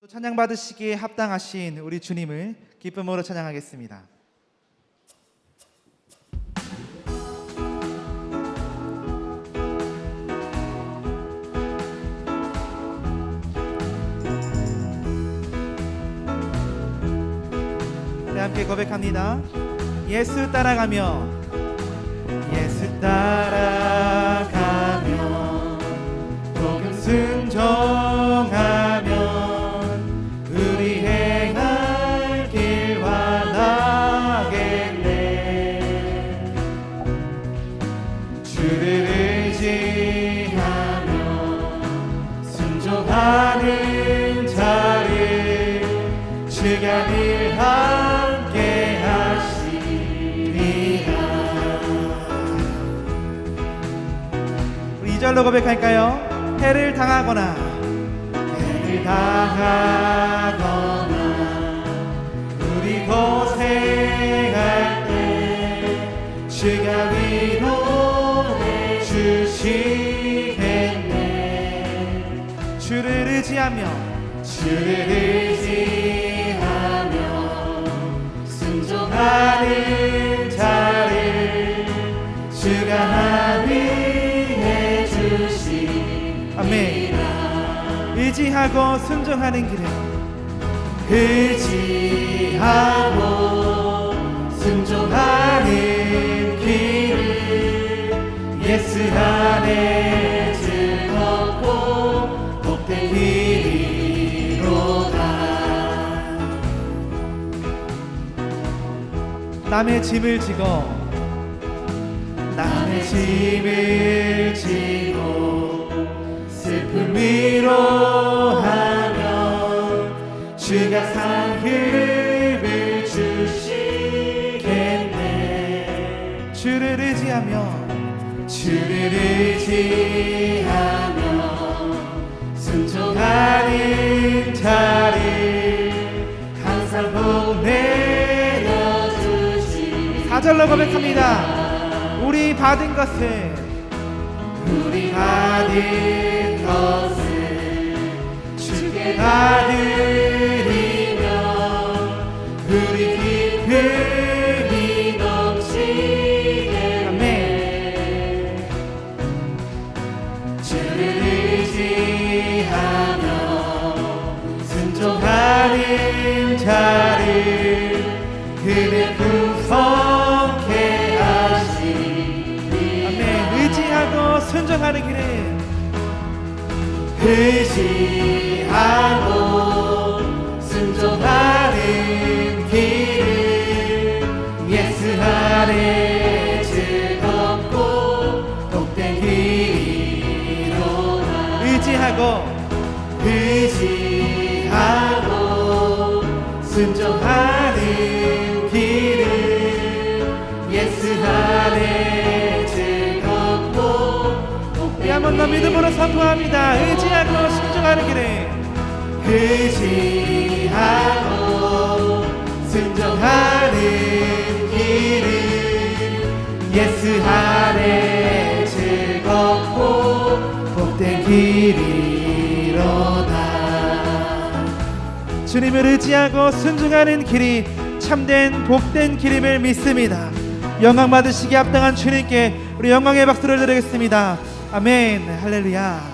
찬양 받으시기에 합당하신 우리 주님을 기쁨으로 찬양하겠습니다. 우리 함께 고백합니다. 예수 따라가며 예수 따라가며 복음 순종하며 우리 행할 길 환하겠네. 주를 의지하며 순종하는 자를 주가 늘 함께 하시리라. 우리 2절로 고백할까요? 해를 당하거나 우리 고생할 때 주가 위로해 주시겠네. 주를 의지하며 순종하는 자를 주가 합의해 주시. 아멘. 의지하고 순종하는 길에 의지하고 순종하는 길을 예수 안에 즐겁고 복된 길이로다. 남의 짐을 지고 슬픔 위로하면 주가 상급을 주시겠네. 주를 의지하며 순종하는 자를 항상 복 내려주시. 4절로 고백합니다. 우리 받은 것을 주께 받으리며 우리 기쁨이 넘치겠네. 주를 의지하며 순종하는 자를 그는 풍성케 하시리. 아멘. 의지하고 순종하는 길에 의지하고 순종하는 길을 예수 안에 즐겁고 복된 길이로다. 의지하고 순종하는 길을 예수 안에 즐겁고 복된. 한 번 더 믿음으로 선포합니다. 의지하고 순종하는 길에 의지하고 순종하는 길을 예수 안에 즐겁고 복된 길이로다. 주님을 의지하고 순종하는 길이 참된 복된 길임을 믿습니다. 영광 받으시기에 합당한 주님께 우리 영광의 박수를 드리겠습니다. 아멘. 할렐루야.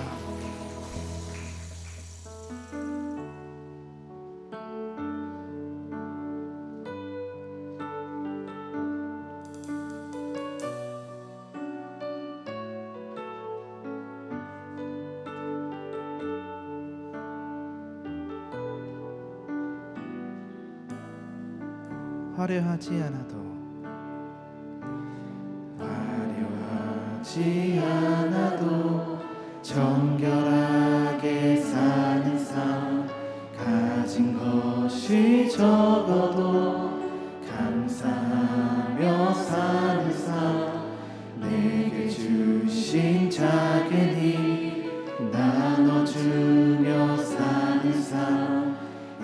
화려하지 않아도 정결하게 사는 삶, 가진 것이 적어도 감사하며 사는 삶, 내게 주신 작은 힘 나눠주며 사는 삶,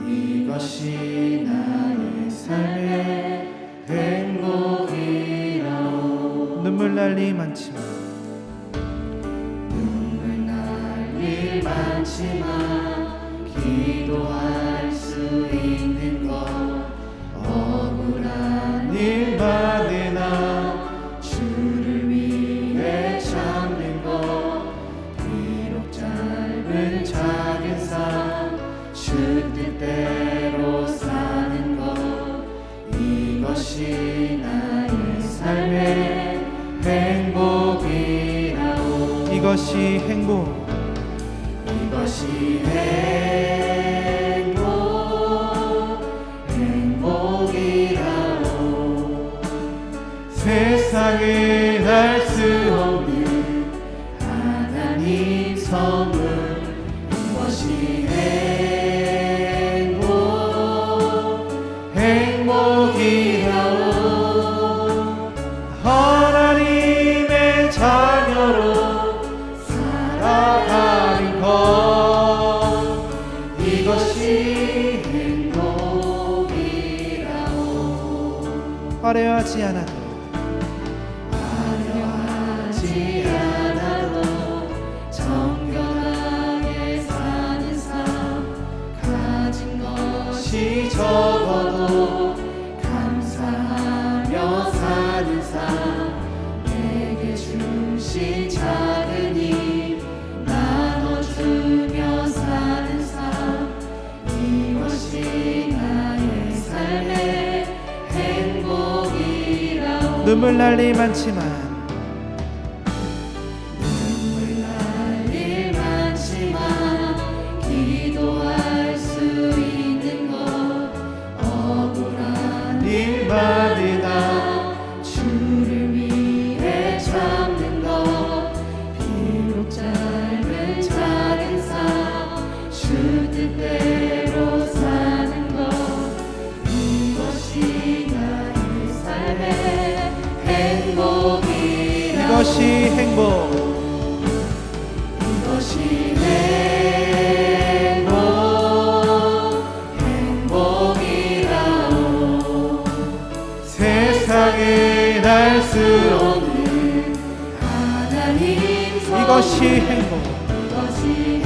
이것이 나의 삶의 행복이라오. 눈물 날 일 많지만 기도할 수 있는 것 억울한 일만이나 주를 위해 참는 것 비록 짧은 작은 삶 주 뜻대로 사는 것 이것이 나의 삶의 행복이라오 이것이 행복 이것이 행복이라오 세상에 날 수 없는 하나님 선물 이것이 행복이라오 하나님의 자녀로 살아가는 것 이것이 행복이라오 화려하지 않아도 화려하지 않아도 정결하게 사는 삶 가진 것이 적어도 감사하며 사는 삶 내게 주신 작은 힘 나눠주며 사는 삶 이것이 나의 삶의 행복이라오 눈물 날 일 많지만 눈물 날 일 많지만 기도할 수 있는 것 억울한 일만이나 주를 위해 참는 것 비록 짧은 작은 삶 주 뜻대로 사는 것 이것이 나의 삶의 행복이라 이것이 행복 이것이 행복이라오 세상에 날 수 없는 하나님 선물 이것이 행복 이것이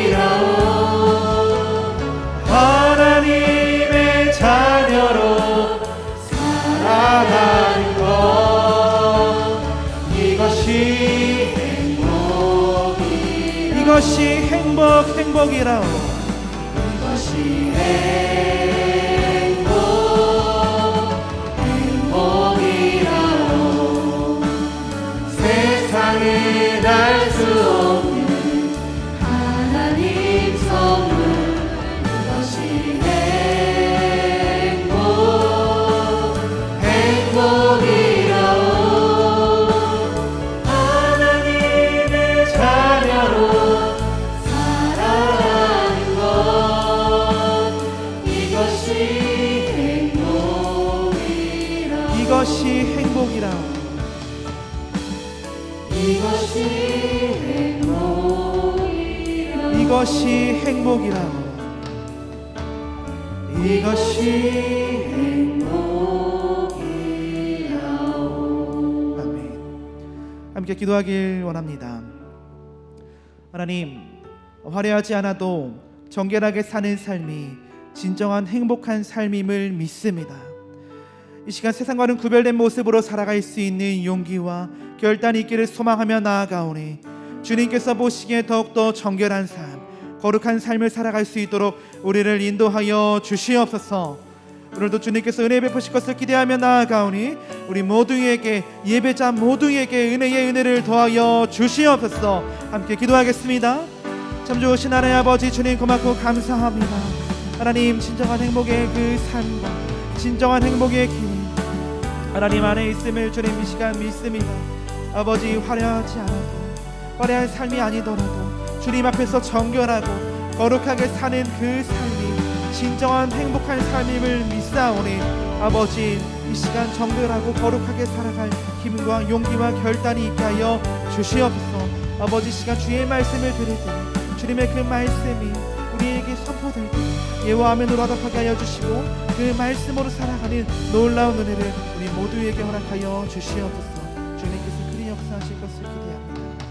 행복이라오 하나님의 자녀로 살아가는 것 이것이 행복이라오 이것이 행복이라오 이것이 행복이라오 세상에 날 수 없는 하나님 선물 이것이 행복이라오 하나님의 자녀로 살아가는 것 이것이 행복이라오 이것이 행복이라오 이것이 행복이라오 이것이 행복이라오 이것이 행복이라오 아멘. 함께 기도하길 원합니다. 하나님, 화려하지 않아도 정결하게 사는 삶이 진정한 행복한 삶임을 믿습니다. 이 시간 세상과는 구별된 모습으로 살아갈 수 있는 용기와 결단이 있기를 소망하며 나아가오니 주님께서 보시기에 더욱더 정결한 삶, 거룩한 삶을 살아갈 수 있도록 우리를 인도하여 주시옵소서. 오늘도 주님께서 은혜 베푸실 것을 기대하며 나아가오니 우리 모두에게, 예배자 모두에게 은혜의 은혜를 더하여 주시옵소서. 함께 기도하겠습니다. 참 좋으신 하나님 아버지, 주님 고맙고 감사합니다. 하나님, 진정한 행복의 그 삶과 진정한 행복의 길 하나님 안에 있음을 주님 이 시간 믿습니다. 아버지, 화려하지 않아도, 화려한 삶이 아니더라도 주님 앞에서 정결하고 거룩하게 사는 그 삶이 진정한 행복한 삶임을 믿사오니 아버지, 이 시간 정결하고 거룩하게 살아갈 힘과 용기와 결단이 있게 하여 주시옵소서. 아버지, 시간 주의 말씀을 들을 때 주님의 그 말씀이 우리에게 선포될 때 예와 아멘으로 화답하게 하여 주시고 그 말씀으로 살아가는 놀라운 은혜를 우리 모두에게 허락하여 주시옵소서. 주님께서 그리 역사하실 것을 기대합니다.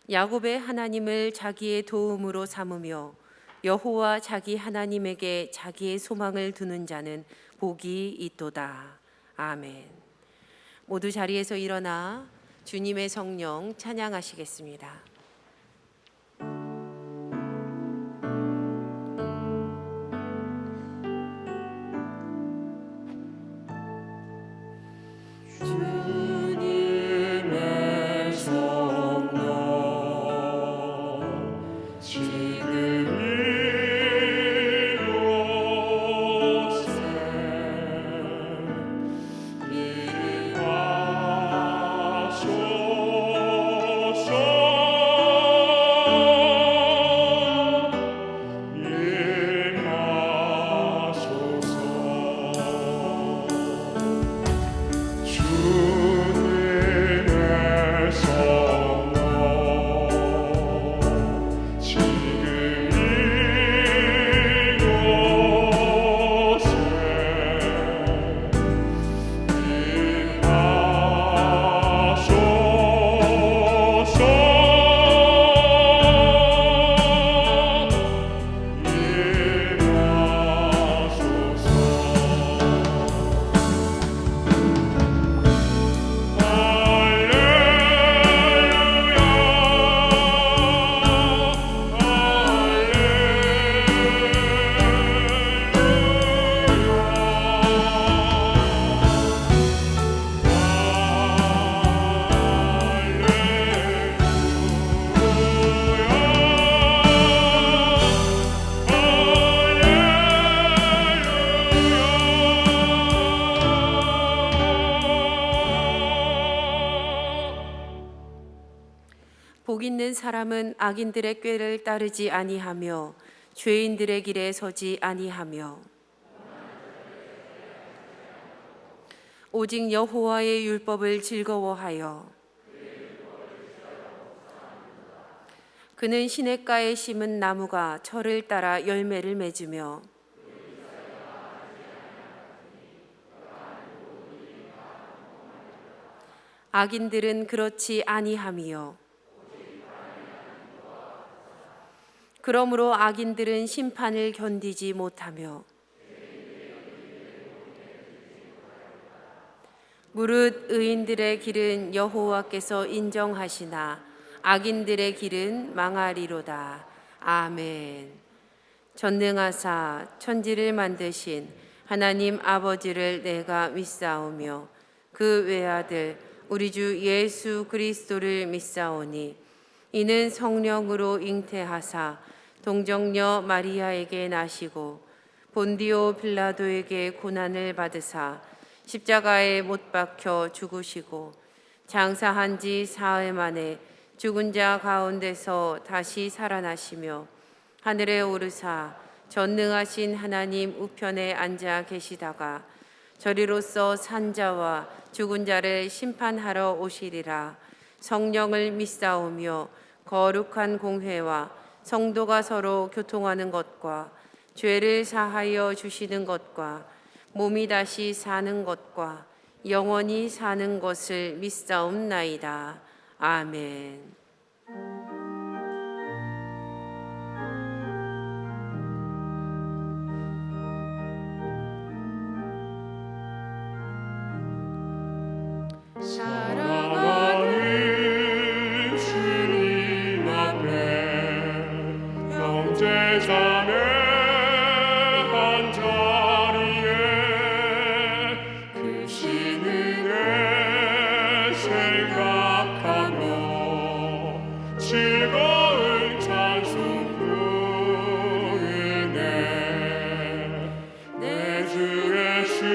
야곱의 하나님을 자기의 도움으로 삼으며 여호와 자기 하나님에게 자기의 소망을 두는 자는 복이 있도다. 아멘. 모두 자리에서 일어나 주님의 성령 찬양하시겠습니다. 주님의 성령 지금 이곳에 복 있는 사람은 악인들의 꾀를 따르지 아니하며 죄인들의 길에 서지 아니하며 오직 여호와의 율법을 즐거워하여 그는 시냇가에 심은 나무가 철을 따라 열매를 맺으며 악인들은 그렇지 아니하며 그러므로 악인들은 심판을 견디지 못하며 무릇 의인들의 길은 여호와께서 인정하시나 악인들의 길은 망하리로다. 아멘. 전능하사 천지를 만드신 하나님 아버지를 내가 믿사오며 그 외아들 우리 주 예수 그리스도를 믿사오니 이는 성령으로 잉태하사 동정녀 마리아에게 나시고 본디오 빌라도에게 고난을 받으사 십자가에 못 박혀 죽으시고 장사한 지 사흘 만에 죽은 자 가운데서 다시 살아나시며 하늘에 오르사 전능하신 하나님 우편에 앉아 계시다가 저리로서 산자와 죽은 자를 심판하러 오시리라. 성령을 믿사오며 거룩한 공회와 성도가 서로 교통하는 것과 죄를 사하여 주시는 것과 몸이 다시 사는 것과 영원히 사는 것을 믿사옵나이다. 아멘. 사랑하는 주님 앞에 형제자매 한자리에 그 신은혜 생각하며 즐거운 찬송 부르네. 내 주 예수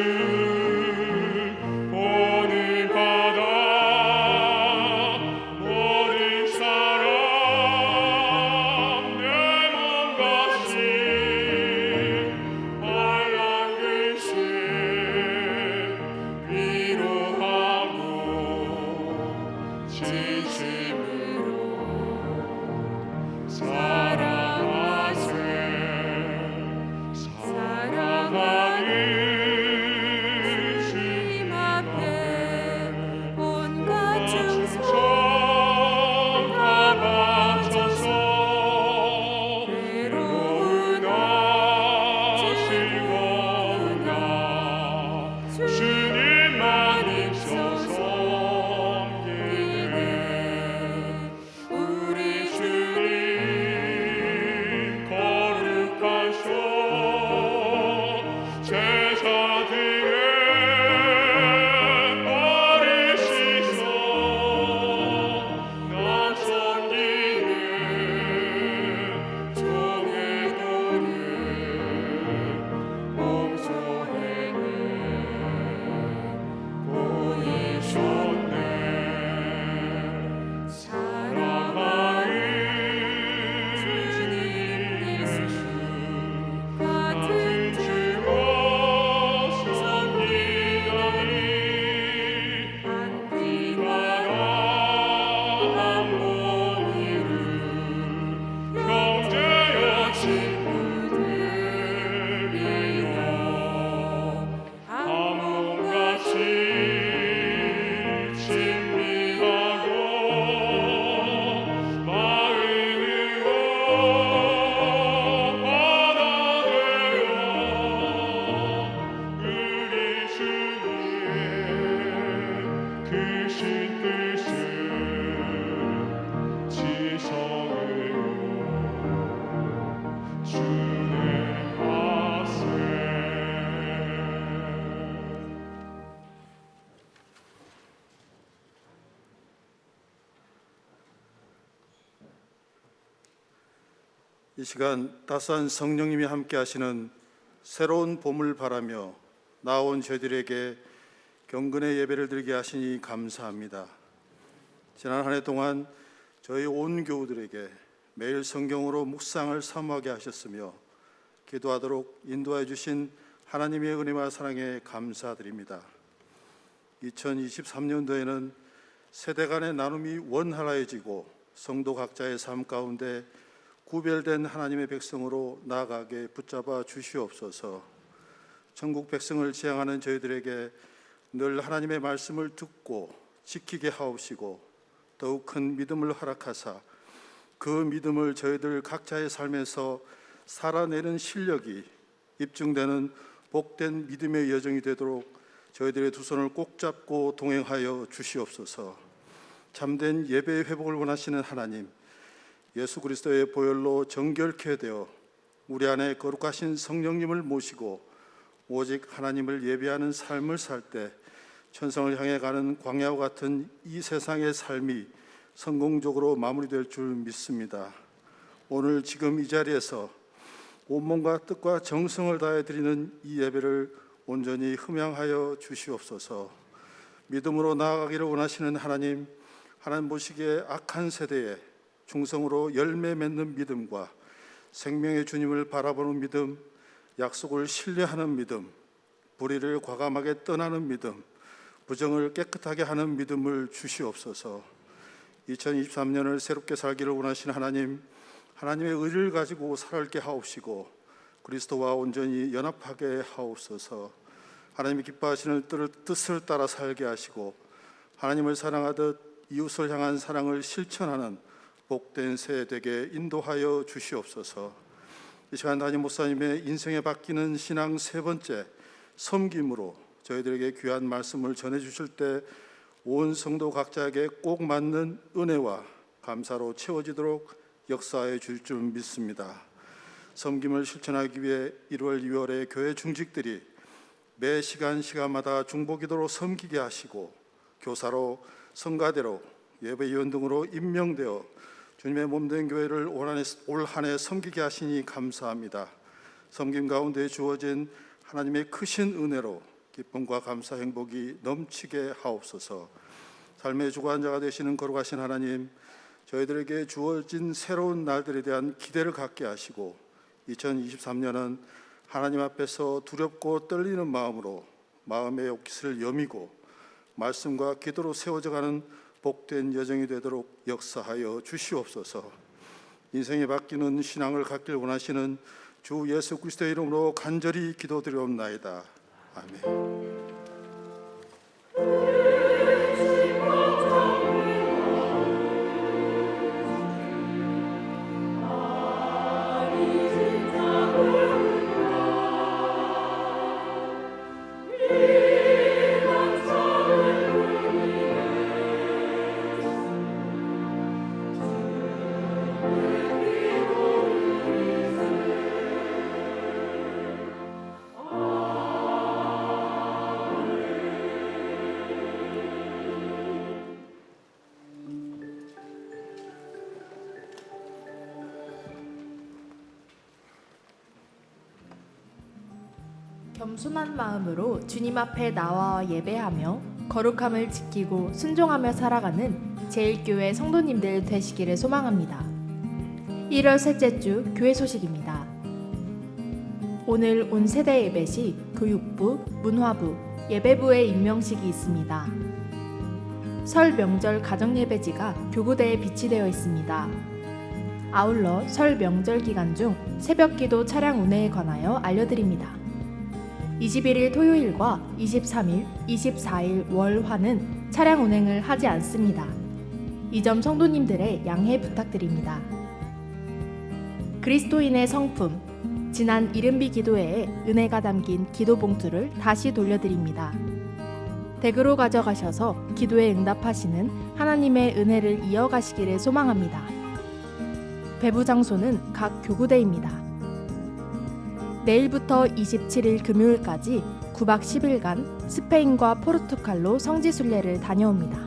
주례하세. 이 시간 따스한 성령님이 함께 하시는 새로운 봄을 바라며 나온 저희들에게 경건의 예배를 드리게 하시니 감사합니다. 지난 한 해 동안 저희 온 교우들에게 매일 성경으로 묵상을 사모하게 하셨으며 기도하도록 인도해 주신 하나님의 은혜와 사랑에 감사드립니다. 2023년도에는 세대 간의 나눔이 원활해지고 성도 각자의 삶 가운데 구별된 하나님의 백성으로 나아가게 붙잡아 주시옵소서. 천국 백성을 지향하는 저희들에게 늘 하나님의 말씀을 듣고 지키게 하옵시고 더욱 큰 믿음을 허락하사 그 믿음을 저희들 각자의 삶에서 살아내는 실력이 입증되는 복된 믿음의 여정이 되도록 저희들의 두 손을 꼭 잡고 동행하여 주시옵소서. 참된 예배의 회복을 원하시는 하나님, 예수 그리스도의 보혈로 정결케 되어 우리 안에 거룩하신 성령님을 모시고 오직 하나님을 예배하는 삶을 살 때 천성을 향해 가는 광야와 같은 이 세상의 삶이 성공적으로 마무리될 줄 믿습니다. 오늘 지금 이 자리에서 온몸과 뜻과 정성을 다해 드리는 이 예배를 온전히 흠양하여 주시옵소서. 믿음으로 나아가기를 원하시는 하나님, 하나님 보시기에 악한 세대에 충성으로 열매 맺는 믿음과 생명의 주님을 바라보는 믿음, 약속을 신뢰하는 믿음, 불의를 과감하게 떠나는 믿음, 부정을 깨끗하게 하는 믿음을 주시옵소서. 2023년을 새롭게 살기를 원하시는 하나님, 하나님의 의를 가지고 살게 하옵시고 그리스도와 온전히 연합하게 하옵소서. 하나님이 기뻐하시는 뜻을 따라 살게 하시고 하나님을 사랑하듯 이웃을 향한 사랑을 실천하는 복된 세대에게 인도하여 주시옵소서. 이 시간 담임 목사님의 인생에 바뀌는 신앙 세 번째 섬김으로 저희들에게 귀한 말씀을 전해주실 때 온 성도 각자에게 꼭 맞는 은혜와 감사로 채워지도록 역사해 줄 줄 믿습니다. 섬김을 실천하기 위해 1월, 2월에 교회 중직들이 매 시간마다 중보기도로 섬기게 하시고 교사로, 성가대로, 예배위원 등으로 임명되어 주님의 몸된 교회를 올 한 해 섬기게 하시니 감사합니다. 섬김 가운데 주어진 하나님의 크신 은혜로 기쁨과 감사 행복이 넘치게 하옵소서. 삶의 주관자가 되시는 거룩하신 하나님, 저희들에게 주어진 새로운 날들에 대한 기대를 갖게 하시고 2023년은 하나님 앞에서 두렵고 떨리는 마음으로 마음의 옷깃을 여미고 말씀과 기도로 세워져가는 복된 여정이 되도록 역사하여 주시옵소서. 인생이 바뀌는 신앙을 갖길 원하시는 주 예수 그리스도의 이름으로 간절히 기도드리옵나이다. 아멘. 겸손한 마음으로 주님 앞에 나와 예배하며 거룩함을 지키고 순종하며 살아가는 제1교회 성도님들 되시기를 소망합니다. 1월 셋째 주 교회 소식입니다. 오늘 온 세대 예배 시 교육부, 문화부, 예배부의 임명식이 있습니다. 설 명절 가정예배지가 교구대에 비치되어 있습니다. 아울러 설 명절 기간 중 새벽기도 차량 운행에 관하여 알려드립니다. 21일 토요일과 23일, 24일 월화는 차량 운행을 하지 않습니다. 이 점 성도님들의 양해 부탁드립니다. 그리스도인의 성품, 지난 이른비 기도회에 은혜가 담긴 기도 봉투를 다시 돌려드립니다. 댁으로 가져가셔서 기도에 응답하시는 하나님의 은혜를 이어가시기를 소망합니다. 배부 장소는 각 교구대입니다. 내일부터 27일 금요일까지 9박 10일간 스페인과 포르투갈로 성지순례를 다녀옵니다.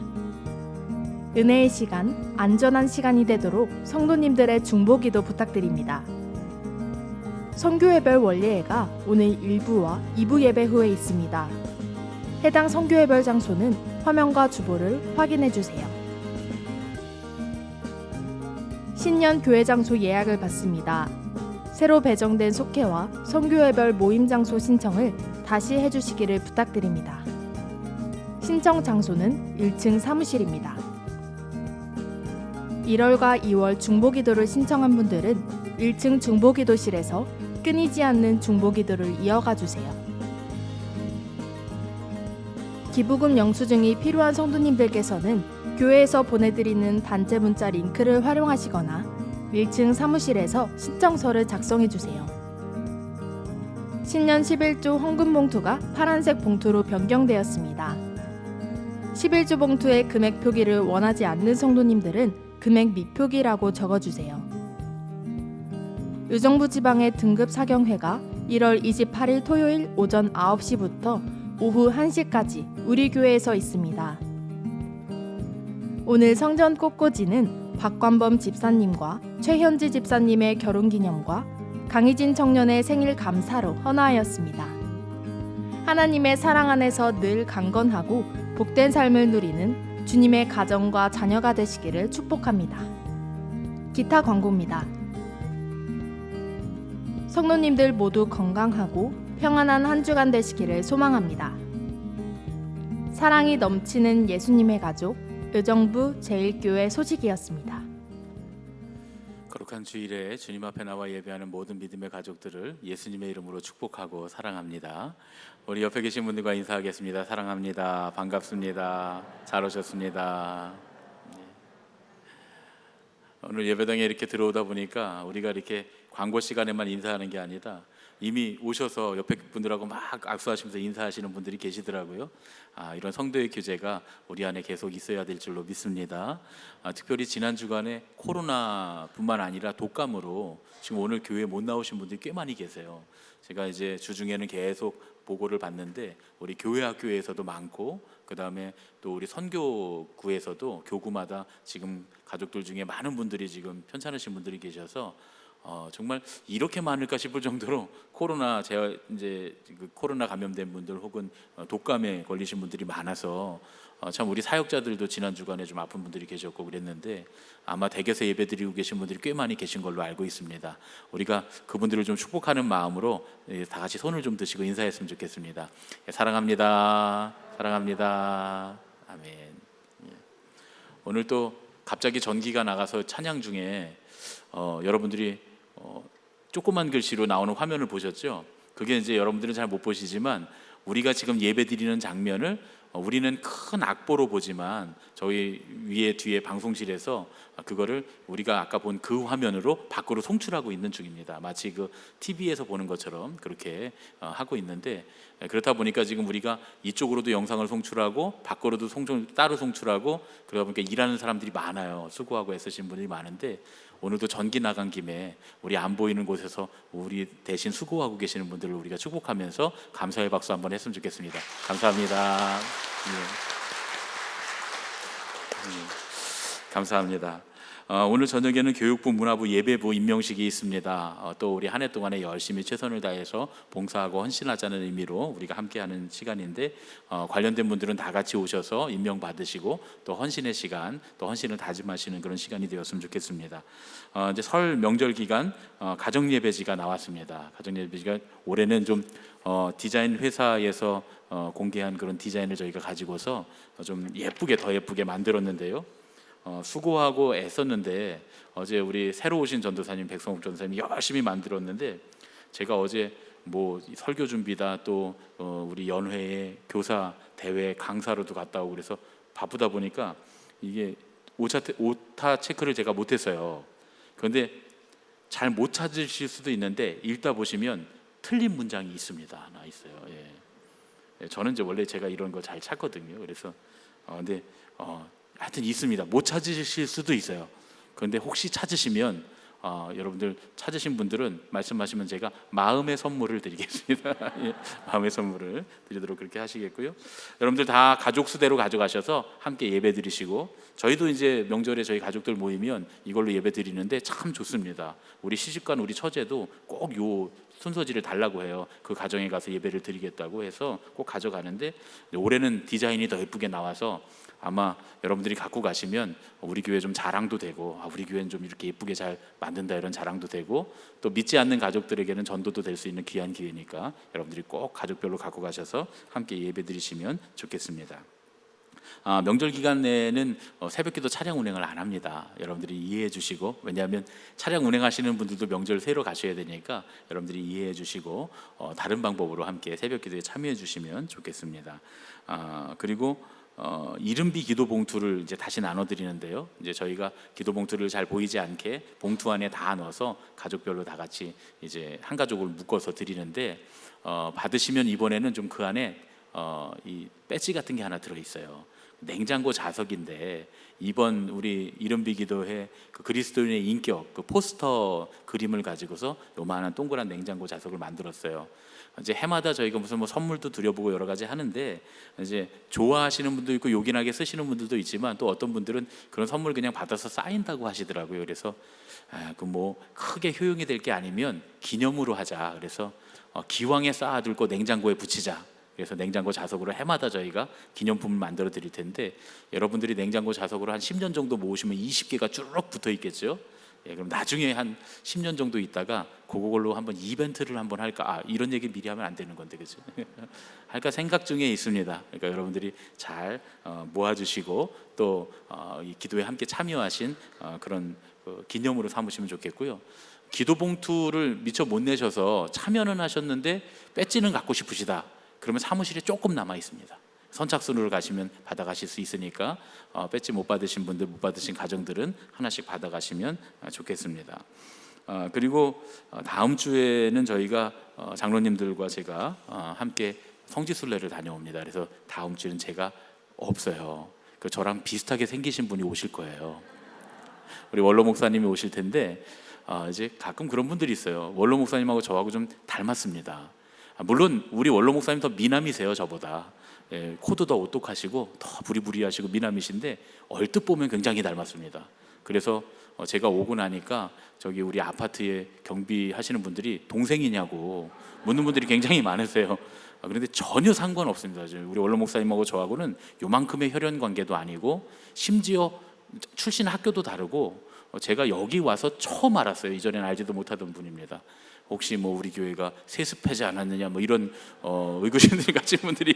은혜의 시간, 안전한 시간이 되도록 성도님들의 중보기도 부탁드립니다. 선교회별 원례회가 오늘 1부와 2부 예배 후에 있습니다. 해당 선교회별 장소는 화면과 주보를 확인해 주세요. 신년 교회 장소 예약을 받습니다. 새로 배정된 속회와 선교회별 모임 장소 신청을 다시 해주시기를 부탁드립니다. 신청 장소는 1층 사무실입니다. 1월과 2월 중보기도를 신청한 분들은 1층 중보기도실에서 끊이지 않는 중보기도를 이어가 주세요. 기부금 영수증이 필요한 성도님들께서는 교회에서 보내드리는 단체 문자 링크를 활용하시거나 1층 사무실에서 신청서를 작성해 주세요. 신년 11조 헌금 봉투가 파란색 봉투로 변경되었습니다. 11조 봉투에 금액 표기를 원하지 않는 성도님들은 금액 미표기라고 적어주세요. 의정부 지방의 등급 사경회가 1월 28일 토요일 오전 9시부터 오후 1시까지 우리 교회에서 있습니다. 오늘 성전 꽃꽂이는 박관범 집사님과 최현지 집사님의 결혼기념과 강희진 청년의 생일 감사로 헌화하였습니다. 하나님의 사랑 안에서 늘 강건하고 복된 삶을 누리는 주님의 가정과 자녀가 되시기를 축복합니다. 기타 광고입니다. 성도님들 모두 건강하고 평안한 한 주간 되시기를 소망합니다. 사랑이 넘치는 예수님의 가족 의정부 제1교회 소식이었습니다. 거룩한 주일에 주님 앞에 나와 예배하는 모든 믿음의 가족들을 예수님의 이름으로 축복하고 사랑합니다. 우리 옆에 계신 분들과 인사하겠습니다. 사랑합니다. 반갑습니다. 잘 오셨습니다. 오늘 예배당에 이렇게 들어오다 보니까 우리가 이렇게 광고 시간에만 인사하는 게 아니다. 이미 오셔서 옆에 분들하고 막 악수하시면서 인사하시는 분들이 계시더라고요. 이런 성도의 교제가 우리 안에 계속 있어야 될 줄로 믿습니다. 특별히 지난 주간에 코로나뿐만 아니라 독감으로 지금 오늘 교회에 못 나오신 분들이 꽤 많이 계세요. 제가 이제 주중에는 계속 보고를 받는데 우리 교회 학교에서도 많고 그 다음에 또 우리 선교구에서도 교구마다 지금 가족들 중에 많은 분들이 지금 편찮으신 분들이 계셔서 정말 이렇게 많을까 싶을 정도로 코로나 감염된 분들 혹은 독감에 걸리신 분들이 많아서 참 우리 사역자들도 지난 주간에 좀 아픈 분들이 계셨고 그랬는데 아마 댁에서 예배드리고 계신 분들이 꽤 많이 계신 걸로 알고 있습니다. 우리가 그분들을 좀 축복하는 마음으로 다 같이 손을 좀 드시고 인사했으면 좋겠습니다. 사랑합니다. 사랑합니다. 아멘. 오늘 또 갑자기 전기가 나가서 찬양 중에 여러분들이 조그만 글씨로 나오는 화면을 보셨죠? 그게 이제 여러분들은 잘 못 보시지만 우리가 지금 예배 드리는 장면을 우리는 큰 악보로 보지만 저희 위에 뒤에 방송실에서 그거를 우리가 아까 본 그 화면으로 밖으로 송출하고 있는 중입니다. 마치 그 TV에서 보는 것처럼 그렇게 하고 있는데 그렇다 보니까 지금 우리가 이쪽으로도 영상을 송출하고 밖으로도 따로 송출하고 그러다 보니까 일하는 사람들이 많아요. 수고하고 애쓰신 분들이 많은데 오늘도 전기 나간 김에 우리 안 보이는 곳에서 우리 대신 수고하고 계시는 분들을 우리가 축복하면서 감사의 박수 한번 했으면 좋겠습니다. 감사합니다. 감사합니다. 오늘 저녁에는 교육부, 문화부, 예배부 임명식이 있습니다. 또 우리 한 해 동안에 열심히 최선을 다해서 봉사하고 헌신하자는 의미로 우리가 함께하는 시간인데 관련된 분들은 다 같이 오셔서 임명 받으시고 또 헌신의 시간, 또 헌신을 다짐하시는 그런 시간이 되었으면 좋겠습니다. 이제 설 명절 기간 가정 예배지가 나왔습니다. 가정 예배지가 올해는 좀 디자인 회사에서 공개한 그런 디자인을 저희가 가지고서 좀 더 예쁘게 만들었는데요. 수고하고 애썼는데 어제 우리 새로 오신 전도사님 백성욱 전도사님이 열심히 만들었는데 제가 어제 뭐 설교 준비다 또 우리 연회에 교사 대회 강사로도 갔다 오고 그래서 바쁘다 보니까 이게 오타 체크를 제가 못했어요. 그런데 잘 못 찾으실 수도 있는데 읽다 보시면 틀린 문장이 있습니다. 하나 있어요. 저는 이제 원래 제가 이런 거 잘 찾거든요. 그래서 근데 하여튼 있습니다. 못 찾으실 수도 있어요. 그런데 혹시 찾으시면 여러분들 찾으신 분들은 말씀하시면 제가 마음의 선물을 드리겠습니다. 예, 마음의 선물을 드리도록 그렇게 하시겠고요. 여러분들 다 가족 수대로 가져가셔서 함께 예배 드리시고, 저희도 이제 명절에 저희 가족들 모이면 이걸로 예배 드리는데 참 좋습니다. 우리 시집간 우리 처제도 꼭 요 순서지를 달라고 해요. 그 가정에 가서 예배를 드리겠다고 해서 꼭 가져가는데, 올해는 디자인이 더 예쁘게 나와서 아마 여러분들이 갖고 가시면 우리 교회 좀 자랑도 되고, 우리 교회는 좀 이렇게 예쁘게 잘 만든다 이런 자랑도 되고, 또 믿지 않는 가족들에게는 전도도 될 수 있는 귀한 기회니까 여러분들이 꼭 가족별로 갖고 가셔서 함께 예배 드리시면 좋겠습니다. 명절 기간 내에는 새벽기도 차량 운행을 안 합니다. 여러분들이 이해해 주시고, 왜냐하면 차량 운행하시는 분들도 명절 새로 가셔야 되니까 여러분들이 이해해 주시고 다른 방법으로 함께 새벽기도에 참여해 주시면 좋겠습니다. 그리고 이른비 기도 봉투를 이제 다시 나눠 드리는데요. 이제 저희가 기도 봉투를 잘 보이지 않게 봉투 안에 다 넣어서 가족별로 다 같이 이제 한 가족을 묶어서 드리는데, 받으시면 이번에는 좀 그 안에 이 배지 같은 게 하나 들어 있어요. 냉장고 자석인데, 이번 우리 이른비 기도회 그 그리스도인의 인격 그 포스터 그림을 가지고서 요만한 동그란 냉장고 자석을 만들었어요. 이제 해마다 저희가 무슨 뭐 선물도 드려보고 여러 가지 하는데, 이제 좋아하시는 분도 있고 요긴하게 쓰시는 분들도 있지만, 또 어떤 분들은 그런 선물 그냥 받아서 쌓인다고 하시더라고요. 그래서 그 뭐 크게 효용이 될 게 아니면 기념으로 하자. 그래서 기왕에 쌓아둘 거 냉장고에 붙이자. 그래서 냉장고 자석으로 해마다 저희가 기념품을 만들어 드릴 텐데, 여러분들이 냉장고 자석으로 한 10년 정도 모으시면 20개가 쭈르륵 붙어 있겠죠. 예, 그럼 나중에 한 10년 정도 있다가 그걸로 한번 이벤트를 한번 할까? 이런 얘기 미리 하면 안 되는 건데, 그죠? 할까 생각 중에 있습니다. 그러니까 여러분들이 잘 모아주시고 또 이 기도에 함께 참여하신 그런 기념으로 삼으시면 좋겠고요. 기도 봉투를 미처 못 내셔서 참여는 하셨는데 배지는 갖고 싶으시다. 그러면 사무실에 조금 남아 있습니다. 선착순으로 가시면 받아가실 수 있으니까 배지 못 받으신 분들, 못 받으신 가정들은 하나씩 받아가시면 좋겠습니다. 그리고 다음 주에는 저희가 장로님들과 제가 함께 성지순례를 다녀옵니다. 그래서 다음 주에는 제가 없어요. 저랑 비슷하게 생기신 분이 오실 거예요. 우리 원로 목사님이 오실 텐데, 이제 가끔 그런 분들이 있어요. 원로 목사님하고 저하고 좀 닮았습니다. 물론 우리 원로 목사님 더 미남이세요, 저보다. 예, 코도 더 오똑하시고 더 부리부리하시고 미남이신데 얼뜻 보면 굉장히 닮았습니다. 그래서 제가 오고 나니까 저기 우리 아파트에 경비하시는 분들이 동생이냐고 묻는 분들이 굉장히 많으세요. 그런데 전혀 상관없습니다. 우리 원로 목사님하고 저하고는 요만큼의 혈연 관계도 아니고, 심지어 출신 학교도 다르고, 제가 여기 와서 처음 알았어요. 이전엔 알지도 못하던 분입니다. 혹시 뭐 우리 교회가 세습하지 않았느냐 뭐 이런 의구심들이 가진 분들이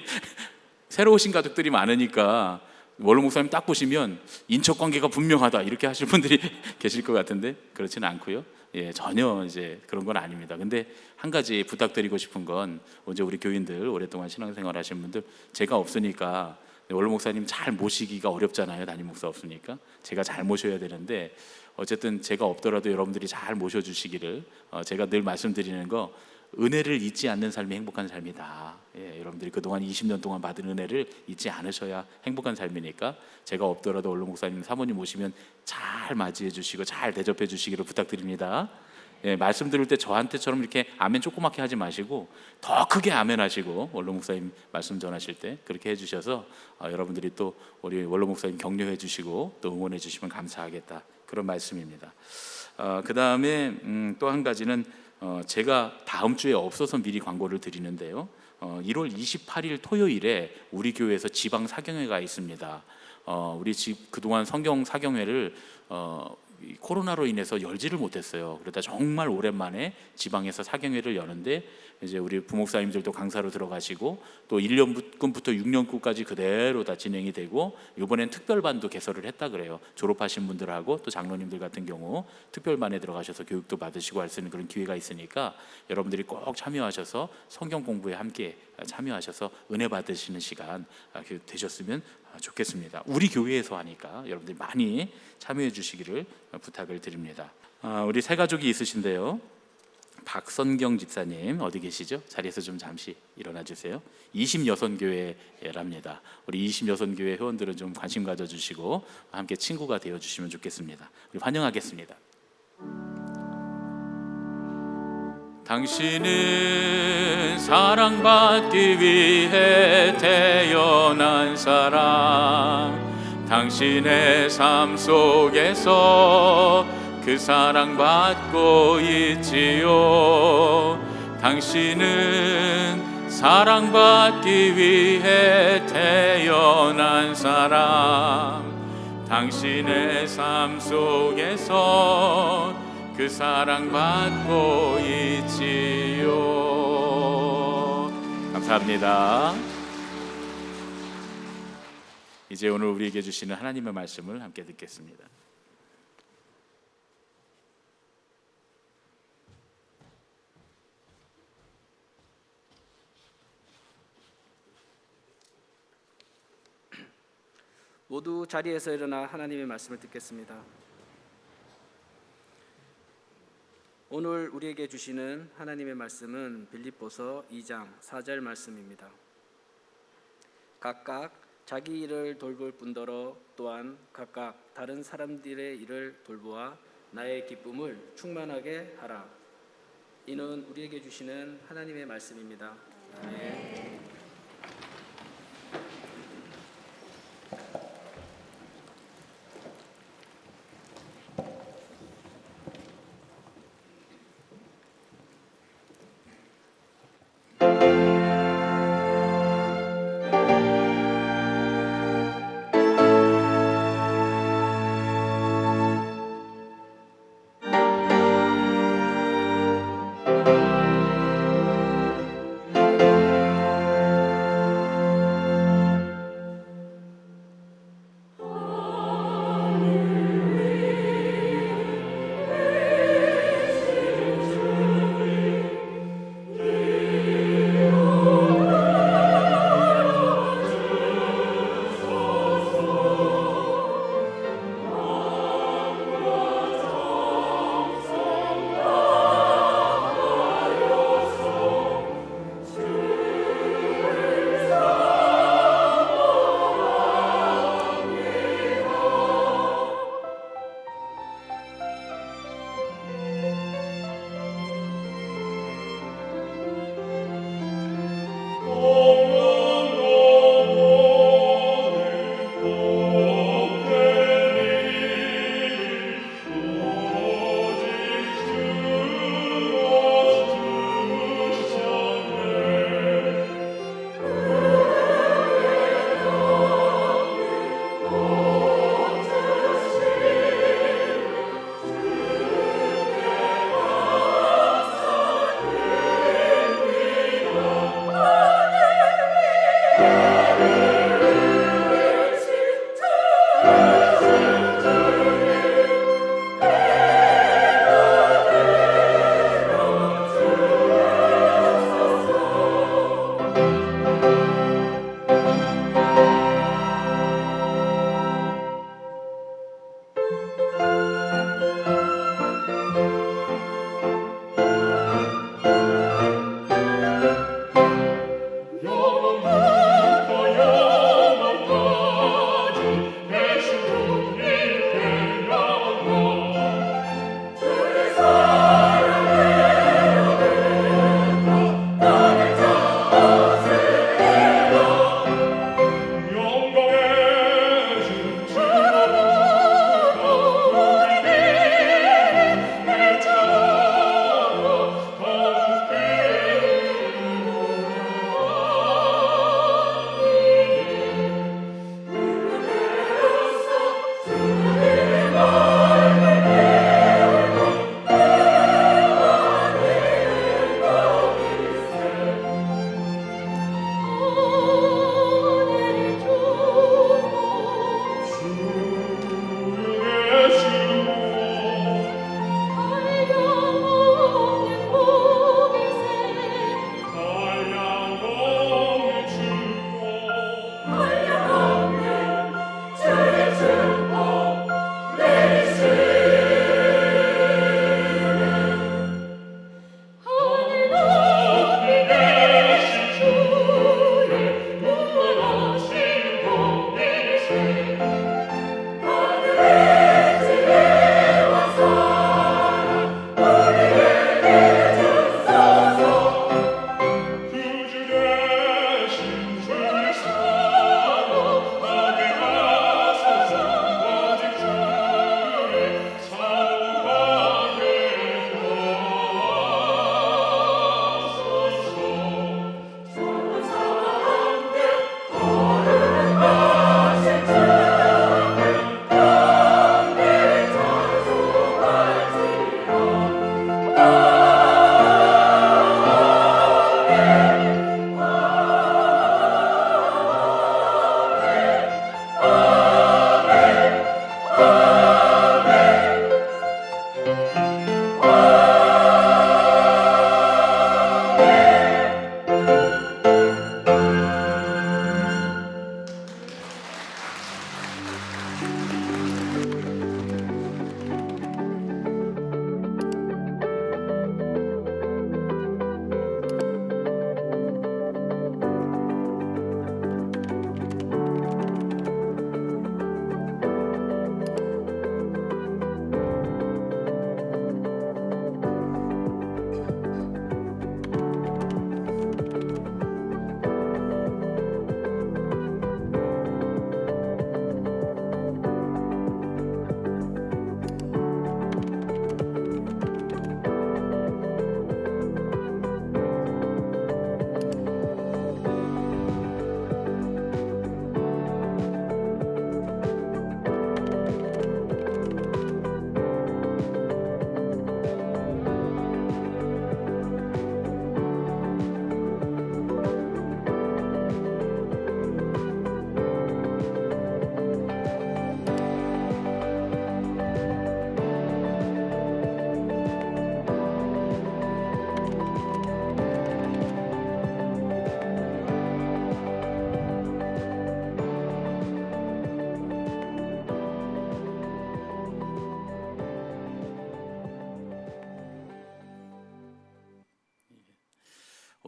새로 오신 가족들이 많으니까 원로 목사님 딱 보시면 인척 관계가 분명하다 이렇게 하실 분들이 계실 것 같은데, 그렇지는 않고요. 예, 전혀 이제 그런 건 아닙니다. 근데 한 가지 부탁드리고 싶은 건, 언제 우리 교인들 오랫동안 신앙생활 하신 분들, 제가 없으니까 원로 목사님 잘 모시기가 어렵잖아요. 담임 목사 없으니까 제가 잘 모셔야 되는데, 어쨌든 제가 없더라도 여러분들이 잘 모셔주시기를, 제가 늘 말씀드리는 거, 은혜를 잊지 않는 삶이 행복한 삶이다. 예, 여러분들이 그동안 20년 동안 받은 은혜를 잊지 않으셔야 행복한 삶이니까, 제가 없더라도 원로 목사님 사모님 오시면 잘 맞이해 주시고 잘 대접해 주시기를 부탁드립니다. 예, 말씀 들을 때 저한테처럼 이렇게 아멘 조그맣게 하지 마시고 더 크게 아멘 하시고, 원로 목사님 말씀 전하실 때 그렇게 해주셔서 여러분들이 또 우리 원로 목사님 격려해 주시고 또 응원해 주시면 감사하겠다, 그런 말씀입니다. 그 다음에 또 한 가지는, 제가 다음 주에 없어서 미리 광고를 드리는데요. 1월 28일 토요일에 우리 교회에서 지방 사경회가 있습니다. 우리 그동안 성경 사경회를 코로나로 인해서 열지를 못했어요. 그러다 정말 오랜만에 지방에서 사경회를 여는데, 이제 우리 부목사님들도 강사로 들어가시고 또 1년급부터 6년급까지 그대로 다 진행이 되고, 이번엔 특별반도 개설을 했다 그래요. 졸업하신 분들하고 또 장로님들 같은 경우 특별반에 들어가셔서 교육도 받으시고 할 수 있는 그런 기회가 있으니까, 여러분들이 꼭 참여하셔서 성경 공부에 함께 참여하셔서 은혜 받으시는 시간 되셨으면 좋겠습니다. 우리 교회에서 하니까 여러분들이 많이 참여해 주시기를 부탁을 드립니다. 우리 새 가족이 있으신데요. 박선경 집사님 어디 계시죠? 자리에서 좀 잠시 일어나 주세요. 26교회랍니다. 우리 26교회 회원들은 좀 관심 가져주시고 함께 친구가 되어주시면 좋겠습니다. 우리 환영하겠습니다. 당신은 사랑받기 위해 태어난 사람. 당신의 삶 속에서 그 사랑받고 있지요. 당신은 사랑받기 위해 태어난 사람. 당신의 삶 속에서 그 사랑받고 있지요. 감사합니다. 이제 오늘 우리에게 주시는 하나님의 말씀을 함께 듣겠습니다. 모두 자리에서 일어나 하나님의 말씀을 듣겠습니다. 오늘 우리에게 주시는 하나님의 말씀은 빌립보서 2장 4절 말씀입니다. 각각 자기 일을 돌볼 뿐더러 또한 각각 다른 사람들의 일을 돌보아 나의 기쁨을 충만하게 하라. 이는 우리에게 주시는 하나님의 말씀입니다. 아멘.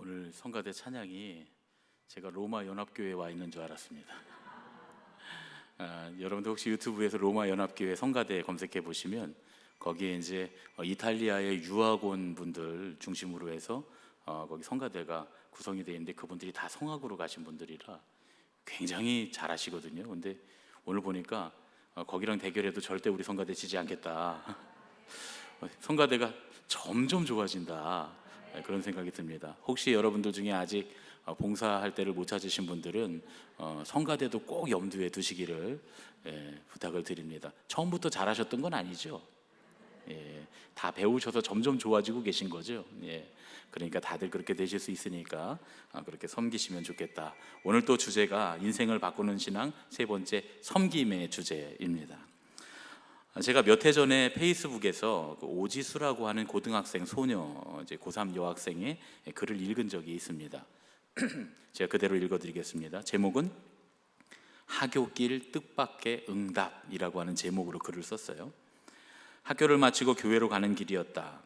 오늘 성가대 찬양이 제가 로마 연합교회에 와 있는 줄 알았습니다. 여러분들 혹시 유튜브에서 로마 연합교회 성가대 검색해 보시면 거기에 이제 이탈리아의 유학원 분들 중심으로 해서 거기 성가대가 구성이 되어 있는데 그분들이 다 성악으로 가신 분들이라 굉장히 잘하시거든요. 근데 오늘 보니까 거기랑 대결해도 절대 우리 성가대 지지 않겠다. 성가대가 점점 좋아진다. 그런 생각이 듭니다. 혹시 여러분들 중에 아직 봉사할 때를 못 찾으신 분들은 성가대도 꼭 염두에 두시기를 부탁을 드립니다. 처음부터 잘하셨던 건 아니죠. 다 배우셔서 점점 좋아지고 계신 거죠. 그러니까 다들 그렇게 되실 수 있으니까 그렇게 섬기시면 좋겠다. 오늘 또 주제가 인생을 바꾸는 신앙 세 번째, 섬김의 주제입니다. 제가 몇 해 전에 페이스북에서 오지수라고 하는 고등학생 소녀, 이제 고3 여학생의 글을 읽은 적이 있습니다. 제가 그대로 읽어드리겠습니다. 제목은 하굣길 뜻밖의 응답이라고 하는 제목으로 글을 썼어요. 학교를 마치고 교회로 가는 길이었다.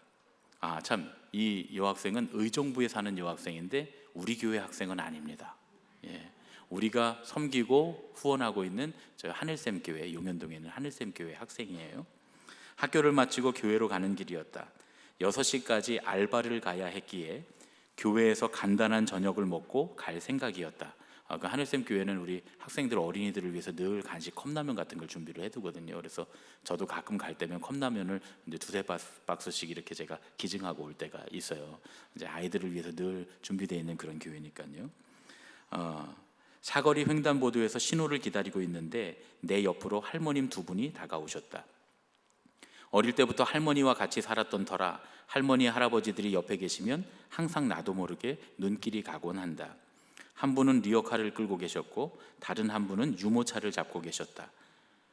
참, 이 여학생은 의정부에 사는 여학생인데 우리 교회 학생은 아닙니다. 우리가 섬기고 후원하고 있는 저희 하늘샘 교회, 용현동에 있는 하늘샘 교회 학생이에요. 학교를 마치고 교회로 가는 길이었다. 6시까지 알바를 가야 했기에 교회에서 간단한 저녁을 먹고 갈 생각이었다. 그 하늘샘 교회는 우리 학생들, 어린이들을 위해서 늘 간식 컵라면 같은 걸 준비를 해두거든요. 그래서 저도 가끔 갈 때면 컵라면을 이제 2-3박스씩 이렇게 제가 기증하고 올 때가 있어요. 이제 아이들을 위해서 늘 준비되어 있는 그런 교회니까요. 사거리 횡단보도에서 신호를 기다리고 있는데 내 옆으로 할머님 2분이 다가오셨다. 어릴 때부터 할머니와 같이 살았던 터라 할머니, 할아버지들이 옆에 계시면 항상 나도 모르게 눈길이 가곤 한다. 한 분은 리어카를 끌고 계셨고 다른 한 분은 유모차를 잡고 계셨다.